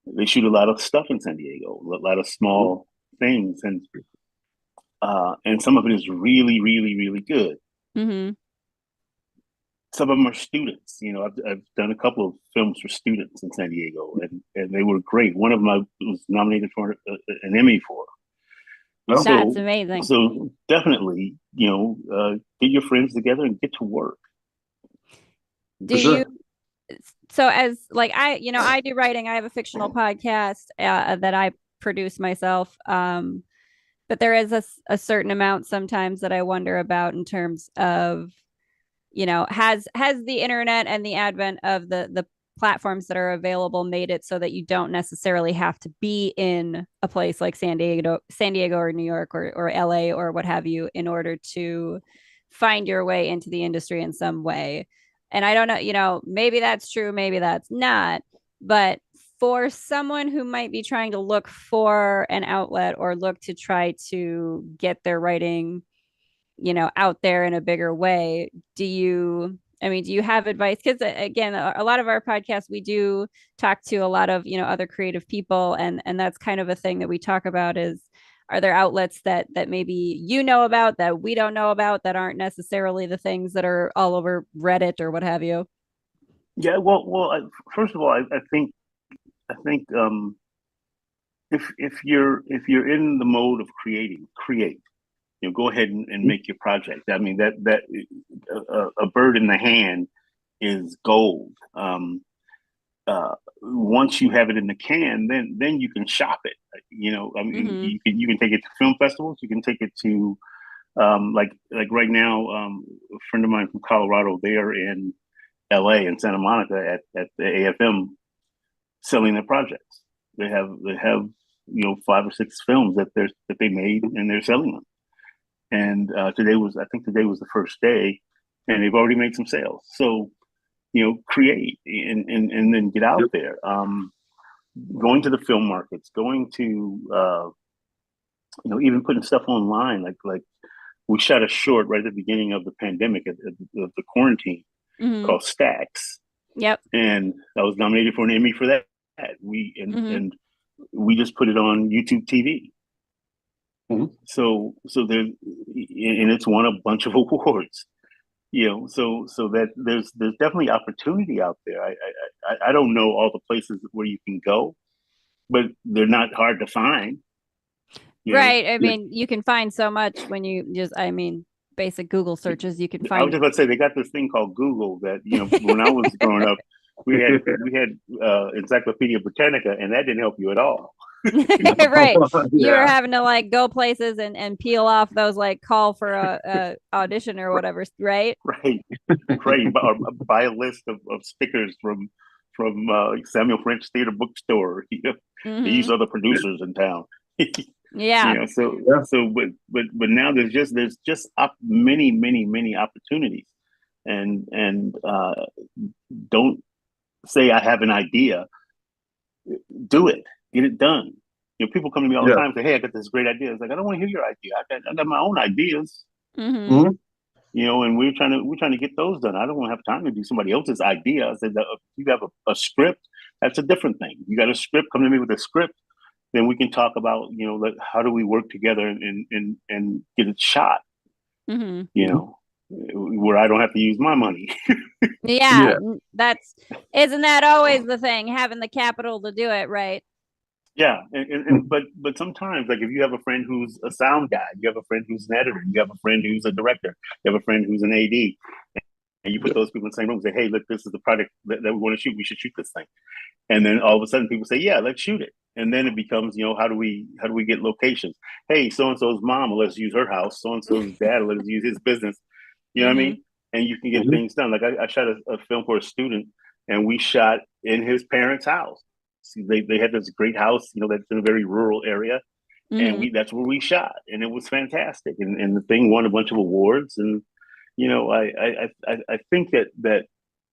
[SPEAKER 2] they shoot a lot of stuff in San Diego, a lot of small things. And some of it is really, really, really good. Some of them are students. I've done a couple of films for students in San Diego, and they were great. One of them I was nominated for an Emmy for.
[SPEAKER 1] Oh. That's amazing.
[SPEAKER 2] So definitely, get your friends together and get to work.
[SPEAKER 1] So as like I do writing. I have a fictional podcast that I produce myself. But there is a certain amount sometimes that I wonder about in terms of, has the internet and the advent of the platforms that are available made it so that you don't necessarily have to be in a place like San Diego or New York or LA or what have you in order to find your way into the industry in some way. And I don't know, maybe that's true, maybe that's not, but for someone who might be trying to look for an outlet or look to try to get their writing, out there in a bigger way, do you have advice? Because again, a lot of our podcasts, we do talk to a lot of, other creative people. And that's kind of a thing that we talk about is, are there outlets that maybe about that we don't know about, that aren't necessarily the things that are all over Reddit or what have you?
[SPEAKER 2] Yeah, well, first of all, I think if you're in the mode of creating, create. Go ahead and make your project. I mean, that a bird in the hand is gold. Once you have it in the can, then you can shop it. You can take it to film festivals. You can take it to like right now, a friend of mine from Colorado, they are in LA and Santa Monica at the AFM selling their projects. They have 5 or 6 films that they made, and they're selling them. And today was the first day, and they've already made some sales. So, create and then get out there. Going to the film markets, going to even putting stuff online. Like we shot a short right at the beginning of the pandemic, of the quarantine, called Stacks.
[SPEAKER 1] Yep.
[SPEAKER 2] And I was nominated for an Emmy for that. And we just put it on YouTube TV. So there's, and it's won a bunch of awards. So that there's definitely opportunity out there. I don't know all the places where you can go, but they're not hard to find.
[SPEAKER 1] Right. I mean, you can find so much when you just, I mean, basic Google searches, you can find.
[SPEAKER 2] I was just about to say, they got this thing called Google that, when I was growing up, we had Encyclopedia Britannica, and that didn't help you at all.
[SPEAKER 1] Right. You were having to like go places and peel off those like call for a audition or whatever, right?
[SPEAKER 2] Right. Or buy a list of stickers from Samuel French Theater Bookstore. They use other producers in town.
[SPEAKER 1] Yeah.
[SPEAKER 2] But now there's just many opportunities, and don't say I have an idea. Do it. Get it done. People come to me all the time and say, "Hey, I got this great idea." It's like, I don't want to hear your idea. I got my own ideas. And we're trying to get those done. I don't want to have time to do somebody else's idea. I said, if you have a script, that's a different thing. You got a script, come to me with a script, then we can talk about, like, how do we work together and get it shot, where I don't have to use my money.
[SPEAKER 1] Yeah. Isn't that always the thing, having the capital to do it, right?
[SPEAKER 2] Yeah. But sometimes, like, if you have a friend who's a sound guy, you have a friend who's an editor, you have a friend who's a director, you have a friend who's an AD, and you put those people in the same room and say, hey, look, this is the project that we want to shoot. We should shoot this thing. And then all of a sudden people say, yeah, let's shoot it. And then it becomes, how do we get locations? Hey, so-and-so's mom, let's use her house. So-and-so's dad, let's use his business. You know what I mean? And you can get things done. Like I shot a film for a student, and we shot in his parents' house. They had this great house, that's in a very rural area. And that's where we shot. And it was fantastic. And the thing won a bunch of awards. And, I think that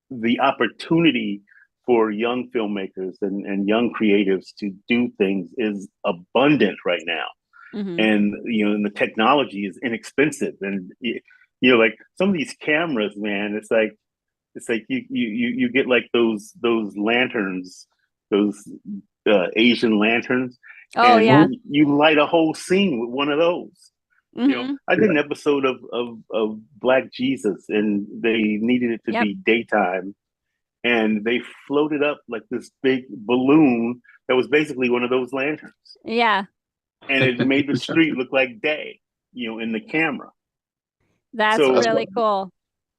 [SPEAKER 2] the opportunity for young filmmakers and young creatives to do things is abundant right now. And, and the technology is inexpensive. And, like some of these cameras, man, it's like you get like those lanterns, those Asian lanterns.
[SPEAKER 1] Oh,
[SPEAKER 2] and
[SPEAKER 1] yeah.
[SPEAKER 2] You light a whole scene with one of those. I did an episode of Black Jesus, and they needed it to be daytime, and they floated up like this big balloon that was basically one of those lanterns.
[SPEAKER 1] Yeah.
[SPEAKER 2] And it made the street look like day, in the camera.
[SPEAKER 1] That's really cool.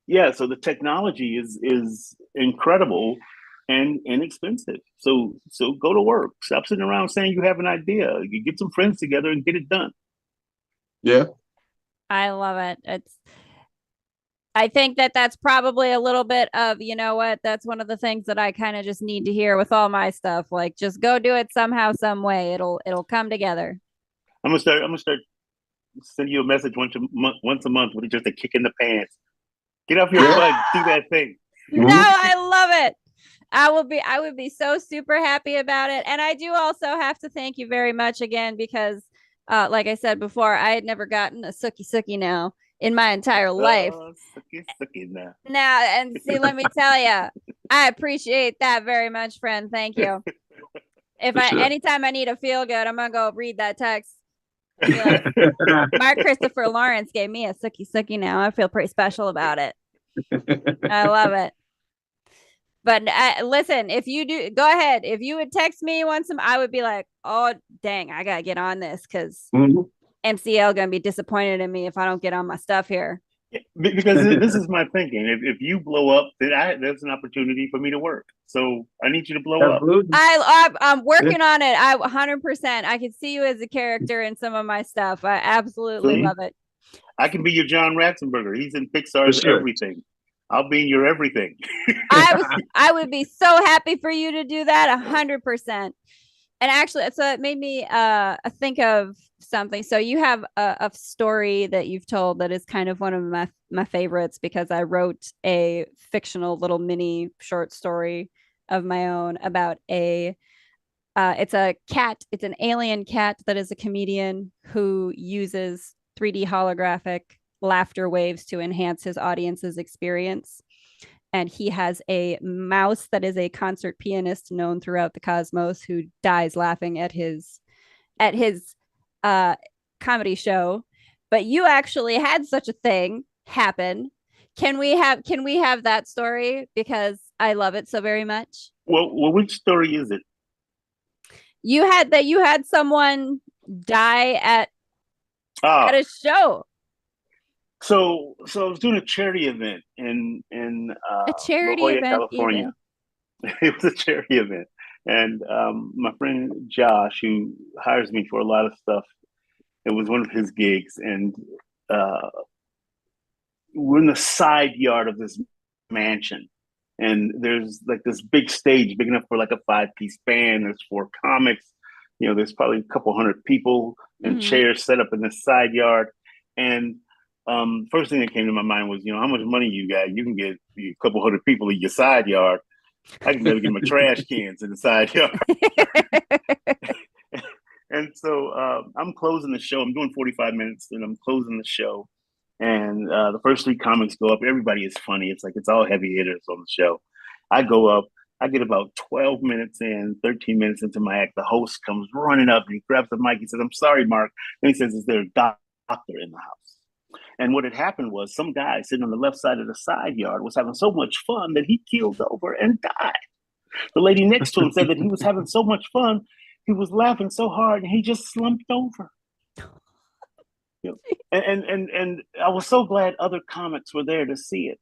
[SPEAKER 2] Yeah, so the technology is incredible and inexpensive. So go to work. Stop sitting around saying you have an idea. You get some friends together and get it done.
[SPEAKER 3] Yeah.
[SPEAKER 1] I love it. I think that's probably a little bit of, that's one of the things that I kind of just need to hear with all my stuff. Like, just go do it somehow, some way. It'll come together.
[SPEAKER 2] I'm gonna start send you a message once a month with just a kick in the pants. Get off your butt, do that thing.
[SPEAKER 1] No, I love it. I would be so super happy about it. And I do also have to thank you very much again, because like I said before, I had never gotten a suki now in my entire life.
[SPEAKER 2] Suki now.
[SPEAKER 1] Now, and see, let me tell you, I appreciate that very much, friend. Thank you. Anytime I need to feel good, I'm gonna go read that text. Like, Mark Christopher Lawrence gave me a suki now. I feel pretty special about it. I love it. But listen, if you do, go ahead. If you would text me once, I would be like, oh, dang, I got to get on this, because MCL going to be disappointed in me if I don't get on my stuff here.
[SPEAKER 2] Yeah, because this is my thinking. If you blow up, then there's an opportunity for me to work. So I need you to blow up.
[SPEAKER 1] I'm working on it. 100%. I can see you as a character in some of my stuff. I absolutely love it.
[SPEAKER 2] I can be your John Ratzenberger. He's in Pixar's everything. I'll be in your everything.
[SPEAKER 1] I would be so happy for you to do that. 100%. And actually, so it made me think of something. So you have a story that you've told that is kind of one of my favorites, because I wrote a fictional little mini short story of my own about it's a cat. It's an alien cat that is a comedian who uses 3D holographic laughter waves to enhance his audience's experience. And he has a mouse that is a concert pianist known throughout the cosmos, who dies laughing at his comedy show, but you actually had such a thing happen. Can we have that story? Because I love it so very much.
[SPEAKER 2] Well, which story is it?
[SPEAKER 1] You had someone die at a show.
[SPEAKER 2] So I was doing a charity event in
[SPEAKER 1] A charity
[SPEAKER 2] La Jolla,
[SPEAKER 1] event,
[SPEAKER 2] California. It was a charity event, and my friend Josh, who hires me for a lot of stuff, it was one of his gigs, and we're in the side yard of this mansion, and there's like this big stage, big enough for like a 5-piece band. There's 4 comics. You know, there's probably a couple hundred people and chairs set up in this side yard, and first thing that came to my mind was, you know, how much money you got? You can get a couple hundred people in your side yard. I can never get my trash cans in the side yard. And so I'm closing the show. I'm doing 45 minutes and I'm closing the show. And the first 3 comics go up. Everybody is funny. It's like it's all heavy hitters on the show. I go up. I get about 12 minutes in, 13 minutes into my act. The host comes running up and he grabs the mic. He says, "I'm sorry, Mark." And he says, "Is there a doctor in the house?" And what had happened was some guy sitting on the left side of the side yard was having so much fun that he keeled over and died. The lady next to him said that he was having so much fun, he was laughing so hard, and he just slumped over. You know, and I was so glad other comics were there to see it.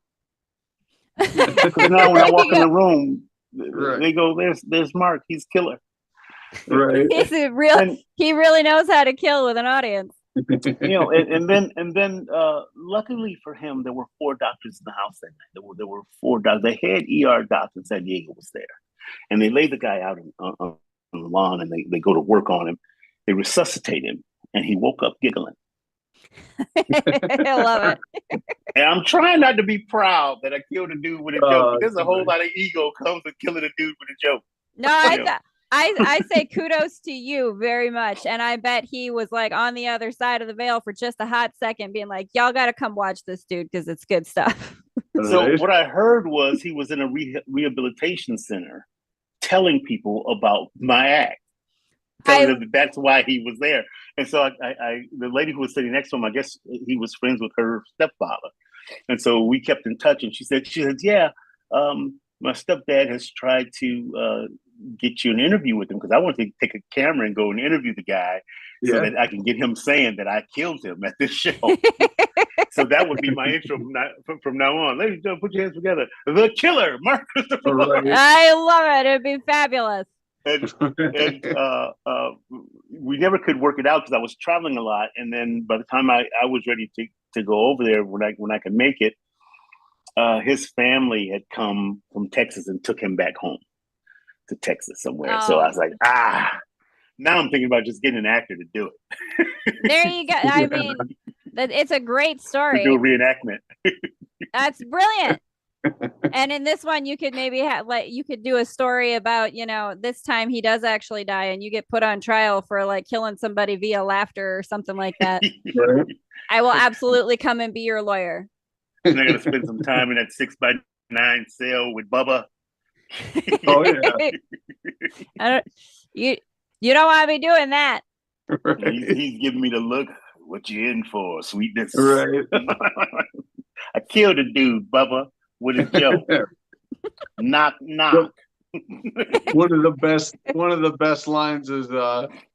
[SPEAKER 2] Because now when I walk in the room, they go, "There's Mark. He's killer."
[SPEAKER 3] Right.
[SPEAKER 1] He really knows how to kill with an audience.
[SPEAKER 2] You know, and then luckily for him, there were 4 doctors in the house that night. There were 4 doctors. The head ER doctor in San Diego was there, and they laid the guy out on the lawn, and they go to work on him. They resuscitate him, and he woke up giggling.
[SPEAKER 1] I love it.
[SPEAKER 2] And I'm trying not to be proud that I killed a dude with a joke. There's a whole lot of ego comes with killing a dude with a joke.
[SPEAKER 1] No, I say kudos to you very much. And I bet he was like on the other side of the veil for just a hot second being like, "Y'all got to come watch this dude because it's good stuff."
[SPEAKER 2] So what I heard was he was in a rehabilitation center telling people about my act. Telling them that that's why he was there. And so the lady who was sitting next to him, I guess he was friends with her stepfather. And so we kept in touch, and she said, "Yeah, my stepdad has tried to get you an interview with him because I want to take a camera and go and interview the guy so that I can get him saying that I killed him at this show." So that would be my intro from now on. Ladies and gentlemen, put your hands together. The killer, Mark Christopher.
[SPEAKER 1] I love it. It'd be fabulous.
[SPEAKER 2] And we never could work it out because I was traveling a lot. And then by the time I was ready to go over there when I could make it, his family had come from Texas and took him back home to Texas somewhere. So I was like, now I'm thinking about just getting an actor to do it.
[SPEAKER 1] There you go. I mean, it's a great story.
[SPEAKER 2] Do a reenactment.
[SPEAKER 1] That's brilliant. And in this one, you could maybe you could do a story about, you know, this time he does actually die and you get put on trial for like killing somebody via laughter or something like that. I will absolutely come and be your lawyer.
[SPEAKER 2] And they're going to spend some time in that 6x9 cell with Bubba.
[SPEAKER 3] Oh yeah.
[SPEAKER 1] You don't want to be doing that.
[SPEAKER 2] He's giving me the look. What you in for, sweetness?
[SPEAKER 3] Right.
[SPEAKER 2] I killed a dude, Bubba, with a joke. Knock, knock.
[SPEAKER 3] One of the best lines is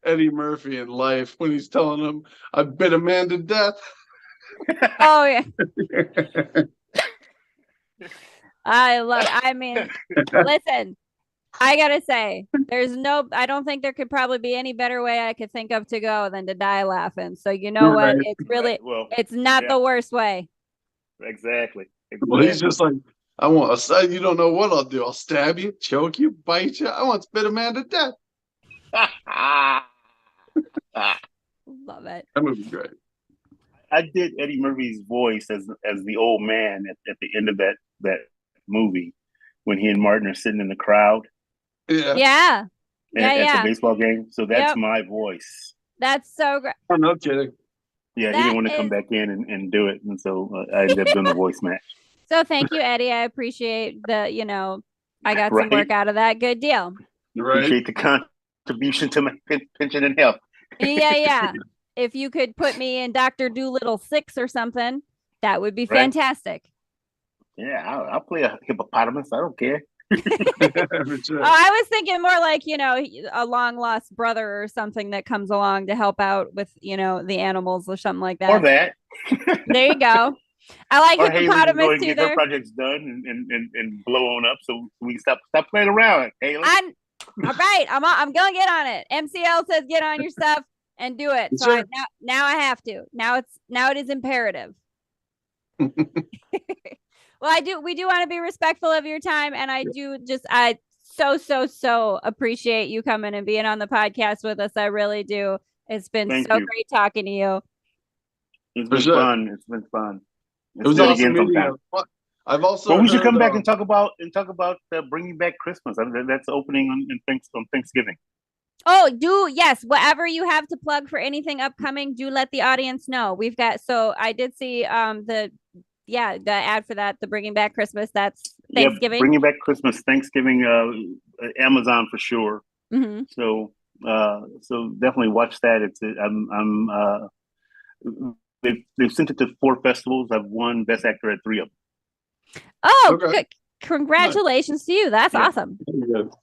[SPEAKER 3] Eddie Murphy in Life when he's telling him, "I bit a man to death."
[SPEAKER 1] Oh yeah. I mean, listen, I gotta say, I don't think there could probably be any better way I could think of to go than to die laughing. So you know what? It's really, it's not the worst way.
[SPEAKER 2] Exactly.
[SPEAKER 3] Well, he's just like, you don't know what I'll do. I'll stab you, choke you, bite you. I want to spit a man to death.
[SPEAKER 1] Love it.
[SPEAKER 3] That movie's great.
[SPEAKER 2] I did Eddie Murphy's voice as the old man at the end of that movie when he and Martin are sitting in the crowd.
[SPEAKER 1] Yeah.
[SPEAKER 2] At the baseball game. So that's my voice.
[SPEAKER 1] That's so great.
[SPEAKER 3] Oh, no kidding.
[SPEAKER 2] Yeah, he didn't want to come back in and do it. And so I ended up doing the voice match.
[SPEAKER 1] So thank you, Eddie. I appreciate I got some work out of that. Good deal.
[SPEAKER 2] Appreciate the contribution to my pension and health.
[SPEAKER 1] Yeah. if you could put me in Dr. Doolittle 6 or something, that would be
[SPEAKER 2] Right.
[SPEAKER 1] fantastic.
[SPEAKER 2] Yeah, I'll play a hippopotamus. I don't care.
[SPEAKER 3] For sure.
[SPEAKER 1] Oh, I was thinking more like, a long lost brother or something that comes along to help out with, the animals or something like that.
[SPEAKER 2] Or that.
[SPEAKER 1] There you go. I like
[SPEAKER 2] Or Haleigh can go
[SPEAKER 1] hippopotamus
[SPEAKER 2] and
[SPEAKER 1] too
[SPEAKER 2] get
[SPEAKER 1] there.
[SPEAKER 2] her projects done and blow on up, so we can stop playing around, Haleigh.
[SPEAKER 1] All right. I'm gonna get on it. MCL says get on your stuff and do it. So
[SPEAKER 3] Sure.
[SPEAKER 1] now I have to. Now it is imperative. Well, we do want to be respectful of your time, and I so appreciate you coming and being on the podcast with us. I really do. It's been
[SPEAKER 2] Thank
[SPEAKER 1] so
[SPEAKER 2] you.
[SPEAKER 1] great talking to you.
[SPEAKER 2] It's
[SPEAKER 3] For
[SPEAKER 2] been
[SPEAKER 3] sure.
[SPEAKER 2] fun. It's been fun.
[SPEAKER 3] It was
[SPEAKER 2] do
[SPEAKER 3] awesome
[SPEAKER 2] again
[SPEAKER 3] meeting
[SPEAKER 2] sometime.
[SPEAKER 3] you. I've also.
[SPEAKER 2] Well, we should come
[SPEAKER 3] heard,
[SPEAKER 2] back and talk about bringing back Christmas. I mean, that's opening on Thanksgiving.
[SPEAKER 1] Oh, yes. Whatever you have to plug for anything upcoming, do let the audience know. We've got. So I did see the ad for that. The Bringing Back Christmas. That's Thanksgiving.
[SPEAKER 2] Yeah, Bringing Back Christmas, Thanksgiving. Amazon for sure.
[SPEAKER 1] Mm-hmm.
[SPEAKER 2] So definitely watch that. They've sent it to 4 festivals. I've won Best Actor at 3 of them.
[SPEAKER 1] Oh,
[SPEAKER 3] Okay.
[SPEAKER 1] good. Congratulations to you. That's awesome.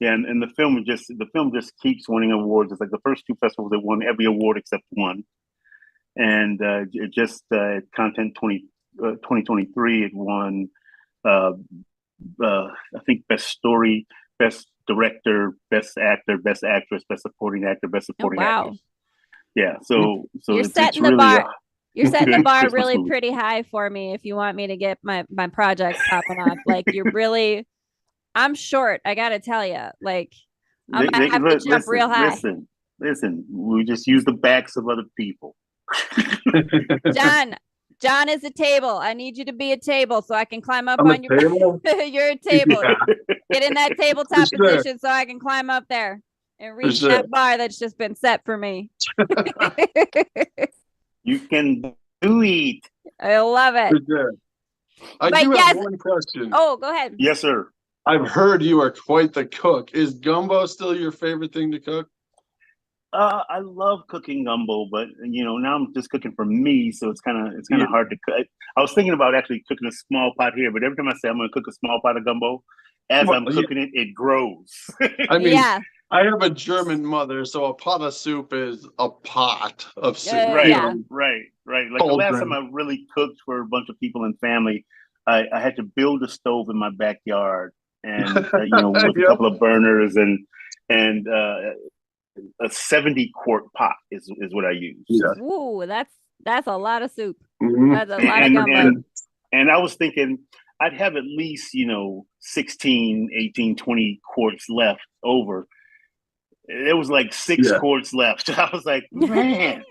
[SPEAKER 2] Yeah, and the film just keeps winning awards. It's like the first 2 festivals that won every award except one. And it just Content 2023 it won I think Best Story, Best Director, Best Actor, Best Actress, Best Supporting Actor, Best Supporting Actress. Yeah, so
[SPEAKER 1] You're
[SPEAKER 2] it's
[SPEAKER 1] setting
[SPEAKER 2] really
[SPEAKER 1] the bar. You're setting the
[SPEAKER 2] good
[SPEAKER 1] bar
[SPEAKER 2] Christmas
[SPEAKER 1] really
[SPEAKER 2] movie.
[SPEAKER 1] pretty high for me if you want me to get my projects popping off. Like I'm short. I gotta tell you, like I'm gonna have to jump real high.
[SPEAKER 2] Listen. We just use the backs of other people.
[SPEAKER 1] John is a table. I need you to be a table so I can climb up
[SPEAKER 3] I'm
[SPEAKER 1] on your
[SPEAKER 3] table?
[SPEAKER 1] You're a table.
[SPEAKER 3] Yeah.
[SPEAKER 1] Get in that tabletop
[SPEAKER 3] For sure.
[SPEAKER 1] position so I can climb up there and reach
[SPEAKER 3] sure.
[SPEAKER 1] that bar that's just been set for me.
[SPEAKER 2] You can do it.
[SPEAKER 1] I love it.
[SPEAKER 3] For sure. I
[SPEAKER 1] But
[SPEAKER 3] do
[SPEAKER 1] yes.
[SPEAKER 3] have one question.
[SPEAKER 1] Oh, go ahead.
[SPEAKER 2] Yes, sir.
[SPEAKER 3] I've heard you are quite the cook. Is gumbo still your favorite thing to cook?
[SPEAKER 2] I love cooking gumbo, but now I'm just cooking for me, so it's kind of hard to cook. I was thinking about actually cooking a small pot here, but every time I say I'm going to cook a small pot of gumbo, as I'm cooking it grows.
[SPEAKER 3] I mean,
[SPEAKER 1] yeah.
[SPEAKER 3] I have a German mother, so a pot of soup is a pot of soup.
[SPEAKER 2] Right,
[SPEAKER 1] yeah.
[SPEAKER 2] right. Like the last time I really cooked for a bunch of people and family, I had to build a stove in my backyard, and with a couple of burners and a 70-quart pot is what I use.
[SPEAKER 3] Yeah.
[SPEAKER 1] Ooh, that's a lot of soup.
[SPEAKER 3] Mm-hmm.
[SPEAKER 1] That's a lot of gumbo.
[SPEAKER 2] And I was thinking I'd have at least 16, 18, 20 quarts left over. There was like 6 quarts left. I was like, man,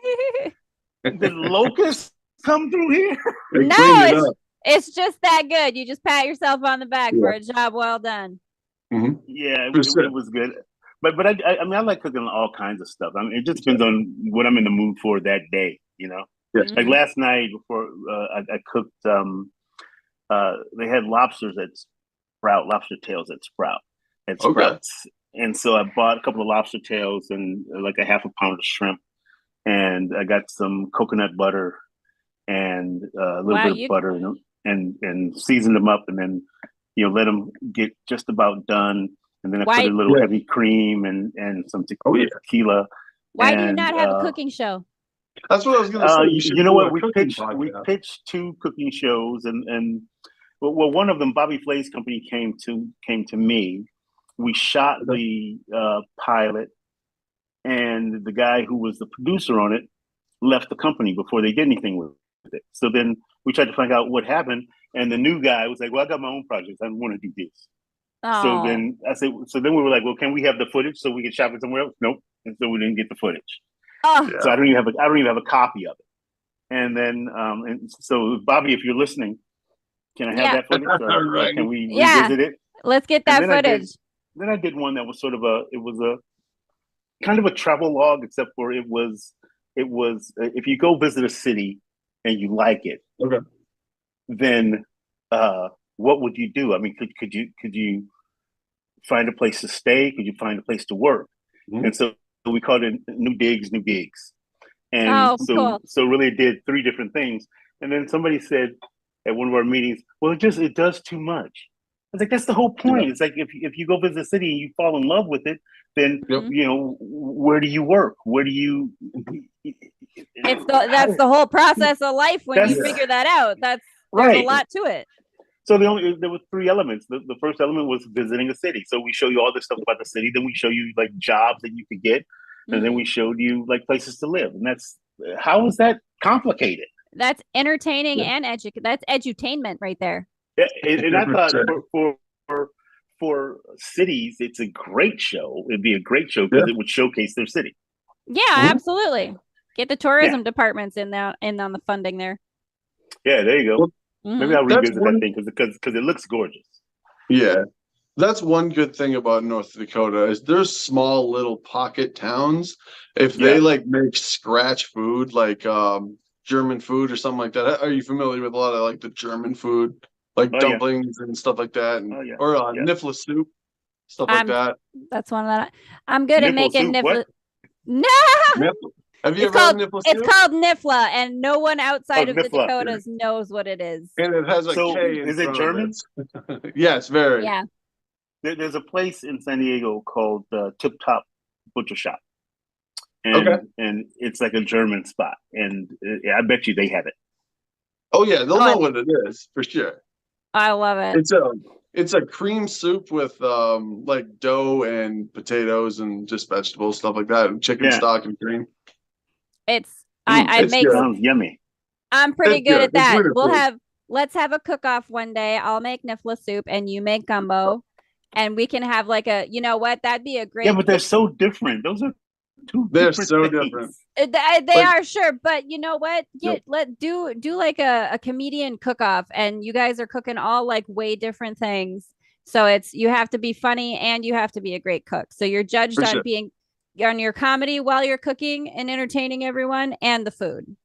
[SPEAKER 2] did locusts come through here?
[SPEAKER 1] No, it's just that good. You just pat yourself on the back for a job well done.
[SPEAKER 3] Mm-hmm.
[SPEAKER 2] Yeah, it was good. But I mean, I like cooking all kinds of stuff. I mean, it just depends on what I'm in the mood for that day,
[SPEAKER 3] Yeah.
[SPEAKER 2] Like last night before I cooked, they had lobsters at Sprout, lobster tails at Sprouts. And so I bought a couple of lobster tails and like a half a pound of shrimp. And I got some coconut butter and a little bit of butter and seasoned them up and then, let them get just about done. And then I put a little heavy cream and some tequila.
[SPEAKER 1] Why do you not have a cooking show?
[SPEAKER 3] That's what I was going to say.
[SPEAKER 2] You know what? We pitched 2 cooking shows, and one of them, Bobby Flay's company, came to me. We shot the pilot, and the guy who was the producer on it left the company before they did anything with it. So then we tried to find out what happened, and the new guy was like, "Well, I got my own projects. I want to do this."
[SPEAKER 1] Oh.
[SPEAKER 2] So then I said, we were like, "Well, can we have the footage so we can shop it somewhere else?" Nope. And so we didn't get the footage.
[SPEAKER 1] Oh.
[SPEAKER 2] So I don't even have a copy of it. And then and so Bobby, if you're listening, can I have that footage? Or can we revisit it?
[SPEAKER 1] Let's get that footage.
[SPEAKER 2] Then I did one that was sort of a kind of a travel log, except for it was if you go visit a city and you like it, then what would you do? I mean, could you find a place to stay? Could you find a place to work? Mm-hmm. And so we called it New Digs, New Gigs. And
[SPEAKER 1] cool.
[SPEAKER 2] so really it did 3 different things. And then somebody said at one of our meetings, well, it does too much. I was like, that's the whole point. It's like if you go visit a city and you fall in love with it, then where do you work? Where do you?
[SPEAKER 1] That's the whole process of life when you figure that out. There's a lot to it.
[SPEAKER 2] So there were 3 elements. The first element was visiting a city. So we show you all this stuff about the city. Then we show you like jobs that you could get, and then we showed you like places to live. And how is that complicated?
[SPEAKER 1] That's entertaining and that's edutainment right there.
[SPEAKER 2] Yeah, and I thought for cities, it's a great show. It'd be a great show because it would showcase their city.
[SPEAKER 1] Yeah, absolutely. Get the tourism departments in on the funding there.
[SPEAKER 2] Yeah, there you go. Maybe I'll revisit that thing because it looks gorgeous. Yeah.
[SPEAKER 3] That's one good thing about North Dakota is there's small little pocket towns. If they like make scratch food, like German food or something like that. Are you familiar with a lot of like the German food, like dumplings and stuff like that, or niffla soup, stuff like that?
[SPEAKER 1] That's one of that. I'm good at making niffla. No.
[SPEAKER 3] Have you ever had niffla soup?
[SPEAKER 1] It's called niffla, and no one outside of the Dakotas knows what it is.
[SPEAKER 3] And it has a K.
[SPEAKER 2] Is it German?
[SPEAKER 3] Yes, very.
[SPEAKER 1] Yeah.
[SPEAKER 2] There's a place in San Diego called Tip Top Butcher Shop. And it's like a German spot. And I bet you they have it.
[SPEAKER 3] Oh, yeah. They'll know what it is, for sure.
[SPEAKER 1] I love it.
[SPEAKER 3] It's a cream soup with like dough and potatoes and just vegetables, stuff like that, and chicken stock and cream.
[SPEAKER 2] Sounds yummy.
[SPEAKER 1] I'm pretty good at that. Let's have a cook-off one day. I'll make niffla soup and you make gumbo. And we can have like that'd be a great.
[SPEAKER 2] Yeah, but they're so different. Those are
[SPEAKER 3] they're so different.
[SPEAKER 1] They are, sure, but you know what? Do like a comedian cook-off, and you guys are cooking all like way different things. So you have to be funny and you have to be a great cook. So you're judged on being on your comedy while you're cooking and entertaining everyone and the food.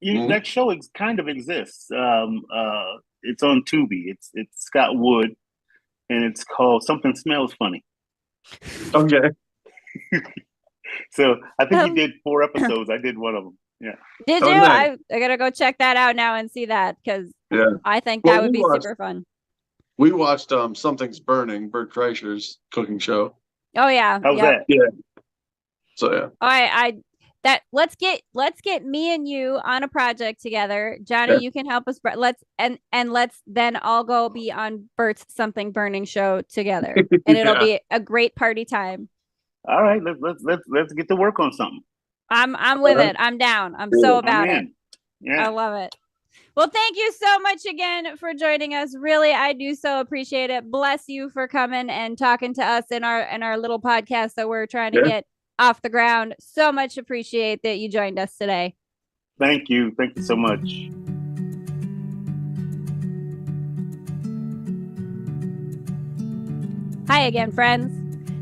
[SPEAKER 2] That show kind of exists. It's on Tubi. It's Scott Wood. And it's called Something Smells Funny.
[SPEAKER 3] Okay.
[SPEAKER 2] So I think he did 4 episodes. I did one of them. Yeah.
[SPEAKER 1] Did you? Nice. I gotta go check that out now and see that because I think that would be super fun.
[SPEAKER 3] We watched Something's Burning, Bert Kreischer's cooking show.
[SPEAKER 1] Oh yeah.
[SPEAKER 2] How's that?
[SPEAKER 3] Yeah. So
[SPEAKER 1] let's get me and you on a project together. Johnny, you can help us. Let's then all go be on Bert's Something Burning show together, and it'll be a great party time.
[SPEAKER 2] All right, let's get to work on something.
[SPEAKER 1] I'm with it. I'm down. I'm so about it.
[SPEAKER 2] Yeah,
[SPEAKER 1] I love it. Well, thank you so much again for joining us. Really, I do so appreciate it. Bless you for coming and talking to us in our little podcast that we're trying to get off the ground. So much appreciate that you joined us today.
[SPEAKER 2] Thank you so much.
[SPEAKER 1] Hi again, friends.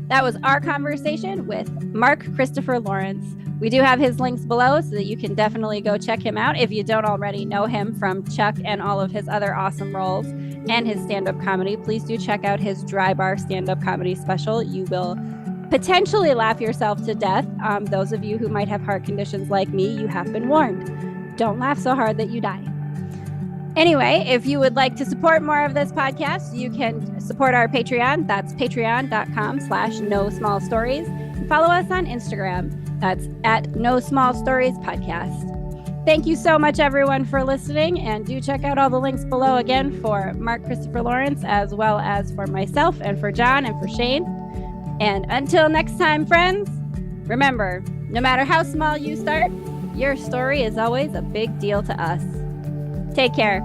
[SPEAKER 1] That was our conversation with Mark Christopher Lawrence. We do have his links below so that you can definitely go check him out if you don't already know him from Chuck and all of his other awesome roles and his stand-up comedy. Please do check out his Dry Bar stand-up comedy special. You will potentially laugh yourself to death. Those of you who might have heart conditions like me, you have been warned. Don't laugh so hard that you die. Anyway, if you would like to support more of this podcast, you can support our Patreon. That's patreon.com/NoSmallStories. And follow us on Instagram. That's at No Small Stories Podcast. Thank you so much, everyone, for listening. And do check out all the links below again for Mark Christopher Lawrence, as well as for myself and for John and for Shane. And until next time, friends, remember, no matter how small you start, your story is always a big deal to us. Take care.